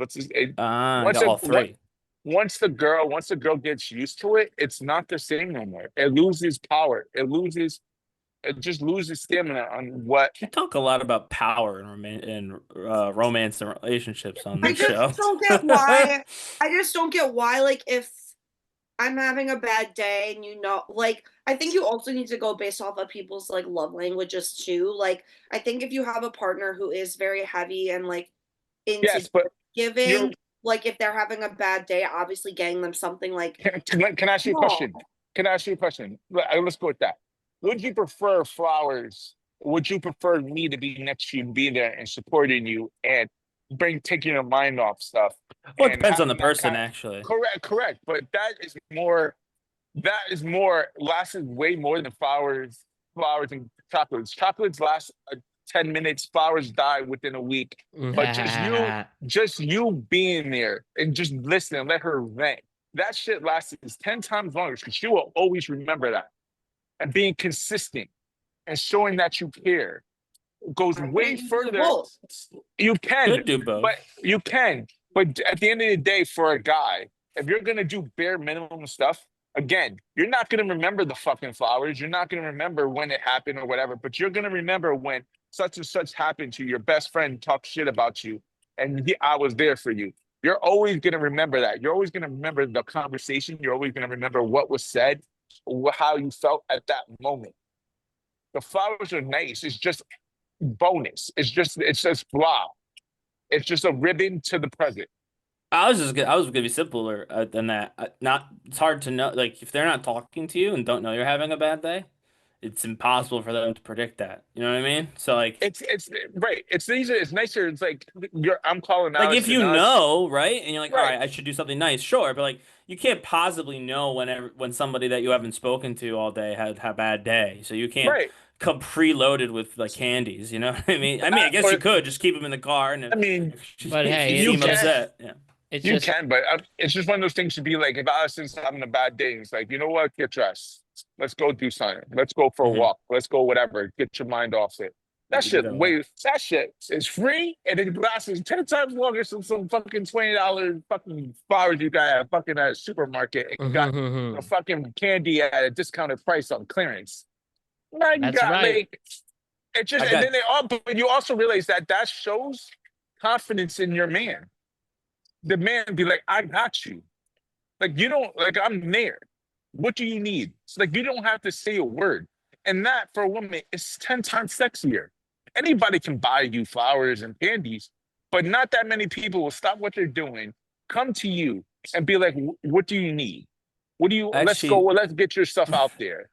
I Once got a all three. once the girl gets used to it, it's not the same no more. It loses power. It just loses stamina on what. We talk a lot about power and romance and relationships on I this just show. don't get why. I just don't get why. Like, if I'm having a bad day and like, I think you also need to go based off of people's like love languages too. Like, I think if you have a partner who is very heavy and like into Yes, but you're giving, like if they're having a bad day, obviously getting them something like, can I ask you a no. question? Can I ask you a question? Let's go with that. Would you prefer flowers? Would you prefer me to be next to you, be there and supporting you and taking your mind off stuff? Well, it And depends on the having that person, kind actually. correct. But that is lasted way more than flowers and chocolates. Chocolates last 10 minutes, flowers die within a week. But just you being there and just listening, let her vent. That shit lasts 10 times longer because she will always remember that. And being consistent and showing that you care goes I way think you do further. both. You can, Could do both. but you can. But at the end of the day, for a guy, if you're gonna do bare minimum stuff, again, you're not gonna remember the fucking flowers. You're not gonna remember when it happened or whatever. But you're gonna remember when such and such happened to you. Your best friend talked shit about you, and I was there for you. You're always gonna remember that. You're always gonna remember the conversation. You're always gonna remember what was said, how you felt at that moment. The flowers are nice. It's just bonus. It's just blah. It's just a ribbon to the present. I was gonna be simpler than that. Not It's hard to know. Like if they're not talking to you and don't know you're having a bad day, it's impossible for them to predict that. You know what I mean? So like, It's right. It's easier. It's nicer. It's like I'm calling Alex if you and us. know, right, and you're like, all Right. right, I should do something nice, sure, but like you can't possibly know when somebody that you haven't spoken to all day had a bad day, so you can't Right. come preloaded with like candies. You know what I mean? I guess you Or could just keep them in the car, and I mean, But if hey, you it's seem just- upset, yeah. It's you just can, but it's just one of those things to be like, if Allison's having a bad day, it's like, you know what? Get dressed. Let's go do something. Let's go for a Mhm. walk. Let's go whatever. Get your mind off it. That You shit, know. that shit is free and it lasts 10 times longer than some fucking $20 fucking flowers you got at fucking at a supermarket and you got a fucking candy at a discounted price on clearance. Now you That's got right. like it just I and got- then but you also realize that shows confidence in your man. The man be like, I got you. Like you don't like I'm there. What do you need? It's like you don't have to say a word. And that for a woman is 10 times sexier. Anybody can buy you flowers and candies, but not that many people will stop what they're doing, come to you and be like, what do you need? What do you let's go, Actually- let's get your stuff out there.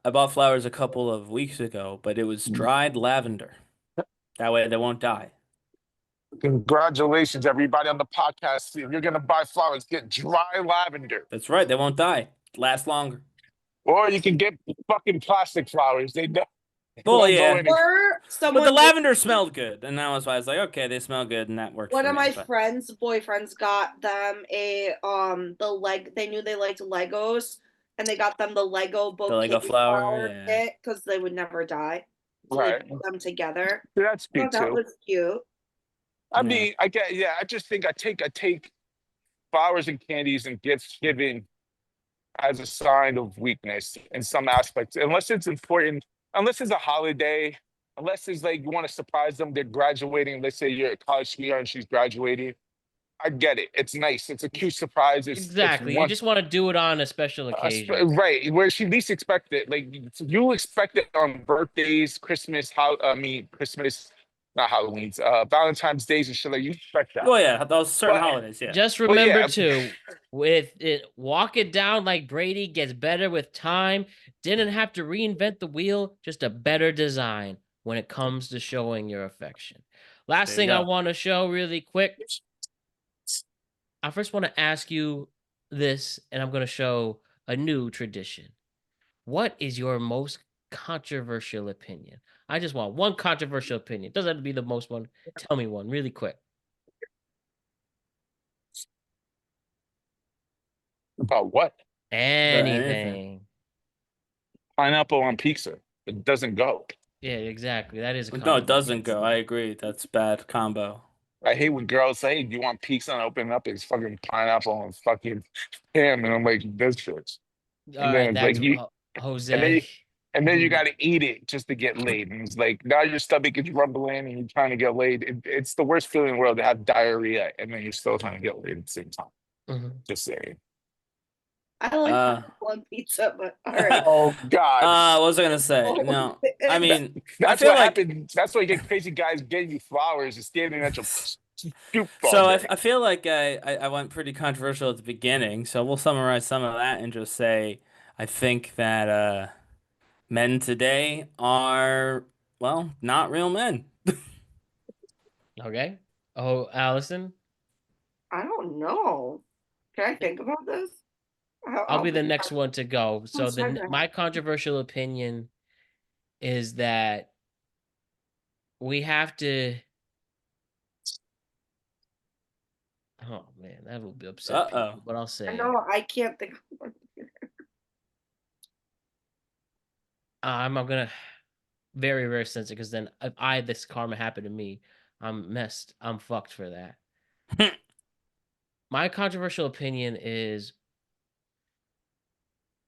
I bought flowers a couple of weeks ago, but it was dried lavender. That way they won't die. Congratulations, everybody on the podcast. If you're gonna buy flowers, get dry lavender. That's right, they won't die. Last longer. Or you can get fucking plastic flowers. They Well, Don't go yeah. any- Or But someone. the lavender smelled good, and that was why I was like, okay, they smell good, and that worked One for of me. my but- friends' boyfriends got them they knew they liked Legos, and they got them the Lego bouquet Lego flower, yeah. kit because they would never die. So Right. they put them together. That's I cute thought that too. was cute. I Yeah. mean, I get, yeah. I just think I take flowers and candies and gifts given as a sign of weakness in some aspects, unless it's important, unless it's a holiday, unless it's like you want to surprise them, they're graduating. Let's say you're a college sweetheart and she's graduating. I get it. It's nice. It's a cute surprise. It's Exactly. You one, just want to do it on a special occasion. right where she least expect it. Like you expect it on birthdays, Christmas, Christmas, not Halloween's, Valentine's days and shit. Like you expect that. Well, yeah, those certain But- holidays, yeah. Just Well, remember yeah. too, with it, walk it down like Brady gets better with time. Didn't have to reinvent the wheel, just a better design when it comes to showing your affection. Last There you thing I go. want to show really quick. I first want to ask you this, and I'm going to show a new tradition. What is your most controversial opinion? I just want one controversial opinion. Doesn't have to be the most one. Tell me one really quick. About what? Anything. Pineapple on pizza. It doesn't go. Yeah, exactly. That is a No, it controversial doesn't go. I opinion. agree. That's bad combo. I hate when girls say, "Do you want pizza?" and open it up, it's fucking pineapple and fucking ham, and I'm like, "This shit." All And right, then it's that's like you, Jose. and then you Mhm. got to eat it just to get laid, and it's like now your stomach is rumbling and you're trying to get laid. It's the worst feeling in the world to have diarrhea and then you're still trying to get laid at the same time. Mhm. Just saying. I like pineapple on pizza, but all right. Oh God. What was I gonna say? No, I mean, That's feel what like- happened. That's why you get crazy guys getting you flowers and standing at your stoop all so day. I feel like I went pretty controversial at the beginning. So we'll summarize some of that and just say I think that men today are, well, not real men. Okay. Oh, Allison, I don't know. Can I think about this? I'll be the next one to go. So sorry. my controversial opinion is that we have to. Oh man, that will be upset people, Uh-oh. but I'll say I it. know I can't think of one. I'm gonna very, very sensitive because then if this karma happened to me, I'm messed. I'm fucked for that. My controversial opinion is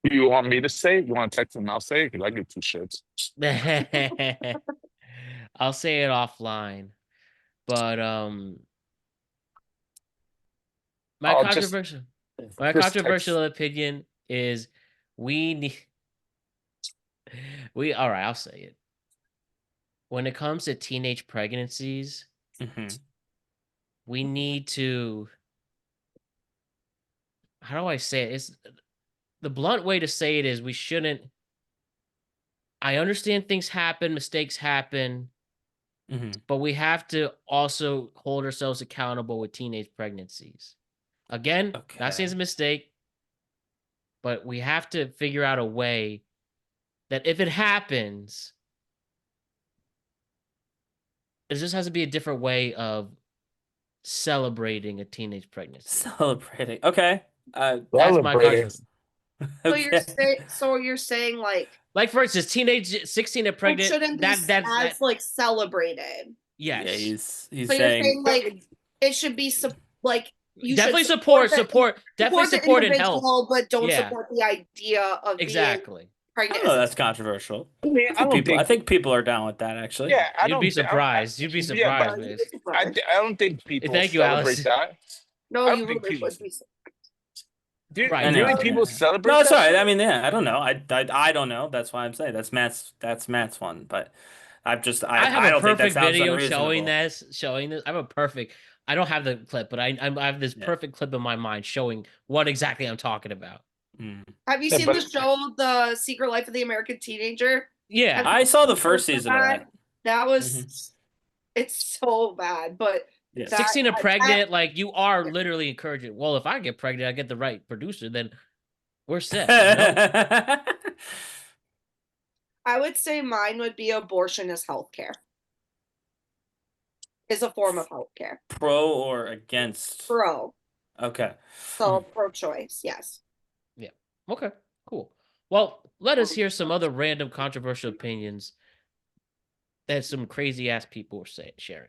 Do you want me to say it? You want to text him? I'll say it because I give two shits. I'll say it offline. But my Oh, just- controversial my just controversial opinion is we need all right, I'll say it. When it comes to teenage pregnancies, Mhm. we need to, how do I say it? It's the blunt way to say it is we shouldn't. I understand things happen, mistakes happen, Mhm. but we have to also hold ourselves accountable with teenage pregnancies. Again, not saying it's a Okay. mistake, but we have to figure out a way that if it happens, it just has to be a different way of celebrating a teenage pregnancy. Celebrating. Okay. That's my Celebrating. controversy. So you're saying Like for instance, teenage 16 and it pregnant. shouldn't be That's as like celebrated. yes. Yeah, he's So you're saying saying like it should be like you definitely should support, the definitely support and help. individual, but don't Yeah. support the idea of being Exactly. I pregnant. don't know, that's controversial. I mean, I don't I think. think people are down with that actually. Yeah, I You'd don't. be I- surprised. You'd be Yeah, but surprised, You'd man. be surprised. I don't think people Thank you, celebrate Alice. that. No, I don't you think really people- would be. Right, Do no, really people yeah. celebrate? No, it's that all right. shit? I mean, yeah, I don't know. I don't know. That's why I'm saying that's Matt's one. But I've just I have I a don't think that perfect sounds video unreasonable. showing this. I have a perfect. I don't have the clip, but I have this Yeah. perfect clip in my mind showing what exactly I'm talking about. Mm. Have you Yeah, seen but- the show The Secret Life of the American Teenager? Yeah, I saw the first season of that. That was it's so bad, but Yeah. that- 16 and I- pregnant, like you are literally encouraging. Well, if I get pregnant, I get the right producer, then we're set. You know? I would say mine would be abortion is healthcare. Is a form of healthcare. Pro or against? Pro. Okay. So pro-choice, yes. Yeah. Okay. Cool. Well, let us hear some other random controversial opinions that some crazy ass people are sharing.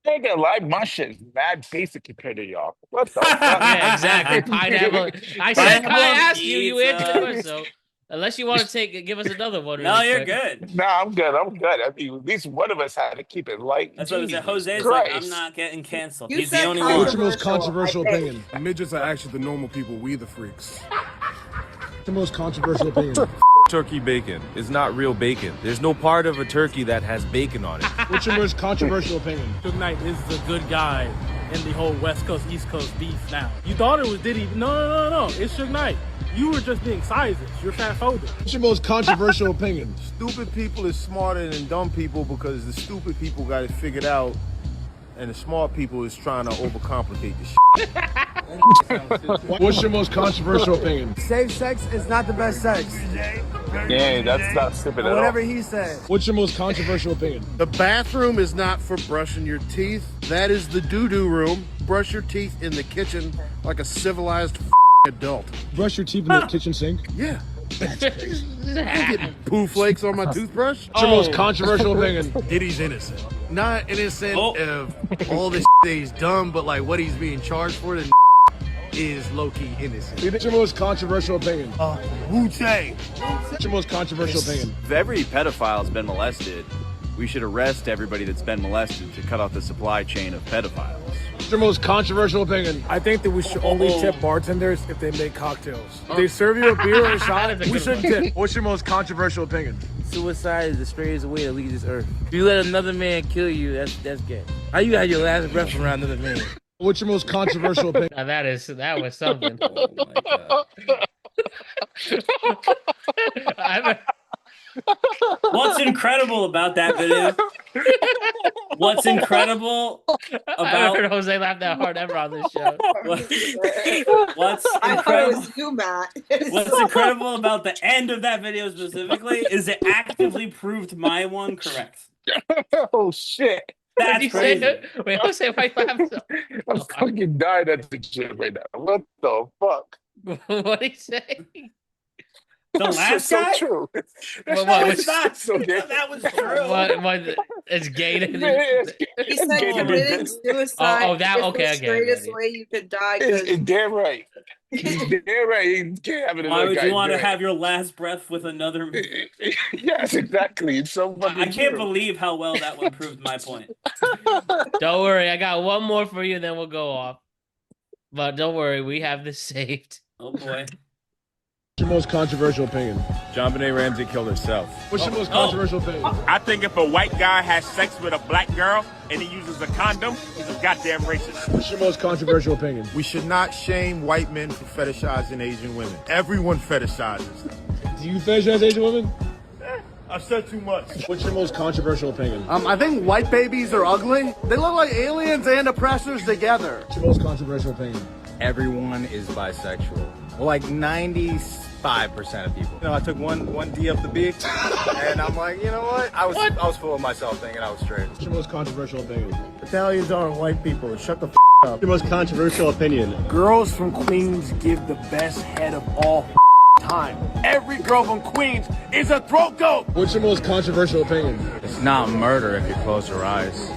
I ain't gonna lie, my shit's mad basic compared to y'all. What the fuck? Yeah, exactly. Pineapple. I said, Pineapple I asked you. You answered the pizza. question. So, unless you want to give us another one. No, really you're quick. good. Nah, I'm good. I'm good. I mean, at least one of us had to keep it light. That's what I said. Jesus Jose's like, I'm Christ. not getting canceled. You He's the said only controversial. What's your one. most controversial I think. opinion? Midgets are actually the normal people. We the freaks. What's your most controversial opinion? Turkey bacon is not real bacon. There's no part of a turkey that has bacon on it. What's your most controversial opinion? Suge Knight is the good guy in the whole West Coast, East Coast beef now. You thought it was Diddy. No. It's Suge Knight. You were just being sizes. You're fat phobic. What's your most controversial opinion? Stupid people is smarter than dumb people because the stupid people got it figured out, and the smart people is trying to overcomplicate the shit. What's your most controversial opinion? Safe sex is not the best sex. Yeah, that's not stupid at all. Whatever he said. What's your most controversial opinion? The bathroom is not for brushing your teeth. That is the doo-doo room. Brush your teeth in the kitchen like a civilized adult. Brush your teeth in the kitchen sink? Yeah. I'm getting poo flakes on my toothbrush. What's your most controversial opinion? Diddy's innocent. Not innocent Oh. of all this that he's done, but like what he's being charged for then is low-key innocent. What's your most controversial opinion? Wu-Tang. What's your most controversial opinion? If every pedophile has been molested, we should arrest everybody that's been molested to cut off the supply chain of pedophiles. What's your most controversial opinion? I think that we should only tip bartenders if they make cocktails. If they serve you a beer or a shot, we shouldn't tip. What's your most controversial opinion? Suicide is the straightest way to leave this earth. If you let another man kill you, that's gay. How you had your last breath around another man? What's your most controversial opinion? Now that was something. Oh my God. What's incredible about that video? What's incredible I haven't about heard Jose laugh that hard ever on this show. what's I thought it incredible? was you, Matt. What's incredible about the end of that video specifically is it actively proved my one correct. Oh shit. What That's did you say? crazy. Wait, Jose, why you laugh so? I'm fucking dying at the gym right now. What the fuck? What did he say? The That's last just so guy? true. What, No, which- it's not. so gay. That was true. What, it's gay to He said gay to be committing this. suicide Oh, that- is okay, the I get it, straightest I get it. way you could die. It's 'cause damn right. Damn right. You can't have it. Why would you want to do it. have your last breath with another? Yes, exactly. It's so fucking I can't true. believe how well that one proved my point. Don't worry, I got one more for you, then we'll go off. But don't worry, we have this saved. Oh boy. What's your most controversial opinion? John Benet Ramsey killed herself. What's your most controversial opinion? I think if a white guy has sex with a black girl and he uses a condom, he's a goddamn racist. What's your most controversial opinion? We should not shame white men for fetishizing Asian women. Everyone fetishizes. Do you fetishize Asian women? I've said too much. What's your most controversial opinion? I think white babies are ugly. They look like aliens and oppressors together. What's your most controversial opinion? Everyone is bisexual. Well, like 95% of people. You know, I took one D up the beach, and I'm like, you know what? I was full of myself thinking I was straight. What's your most controversial opinion? Italians aren't white people. Shut the up. Your most controversial opinion? Girls from Queens give the best head of all time. Every girl from Queens is a throat goat. What's your most controversial opinion? It's not murder if you close your eyes.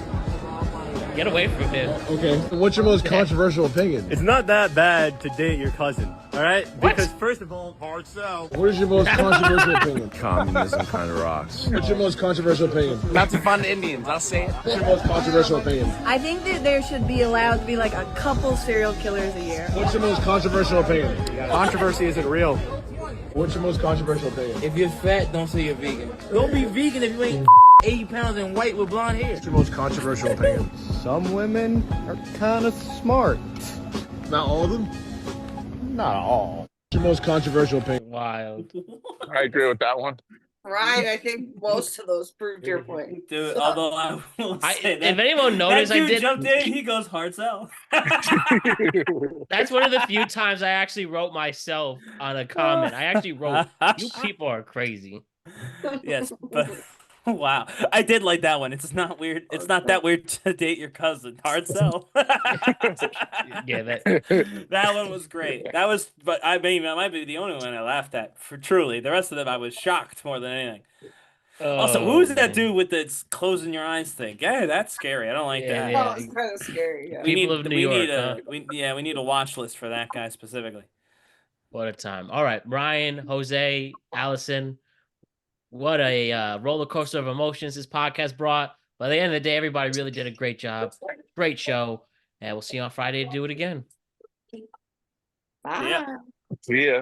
Get away from him. Okay. What's your most controversial opinion? It's not that bad to date your cousin, all right? What? Because first of all, Hard sell. What is your most controversial opinion? Communism kind of rocks. What's your most controversial opinion? Not to fund Indians, I'll say it. What's your most controversial opinion? I think that there should be allowed to be like a couple serial killers a year. What's your most controversial opinion? Controversy isn't real. What's your most controversial opinion? if you're fat, don't say you're vegan. Don't be vegan if you ain't 80 pounds and white with blonde hair. What's your most controversial opinion? Some women are kind of smart. Not all of them? Not all. What's your most controversial opinion? Wild. I agree with that one. Ryan, I think most of those proved your point. Dude, although I will say that, If anyone noticed, that I dude did. jumped in, he goes hard sell. That's one of the few times I actually wrote myself on a comment. I actually wrote, "You people are crazy." Yes, but wow, I did like that one. It's not weird. It's not that weird to date your cousin. Hard sell. Yeah, That one was great. That was, but I mean, that might be the only one I laughed at. For truly, the rest of them I was shocked more than anything. Also, Oh, who's that man. dude with the closing your eyes thing? Yeah, that's scary. I don't like Yeah, that. yeah. Oh, it's kind of scary. Yeah. People of New York, huh? we need a watch list for that guy specifically. What a time. All right, Ryan, Jose, Allison, what a roller coaster of emotions this podcast brought. By the end of the day, everybody really did a great job. Great show. And we'll see you on Friday to do it again. Bye. Yeah. Yeah.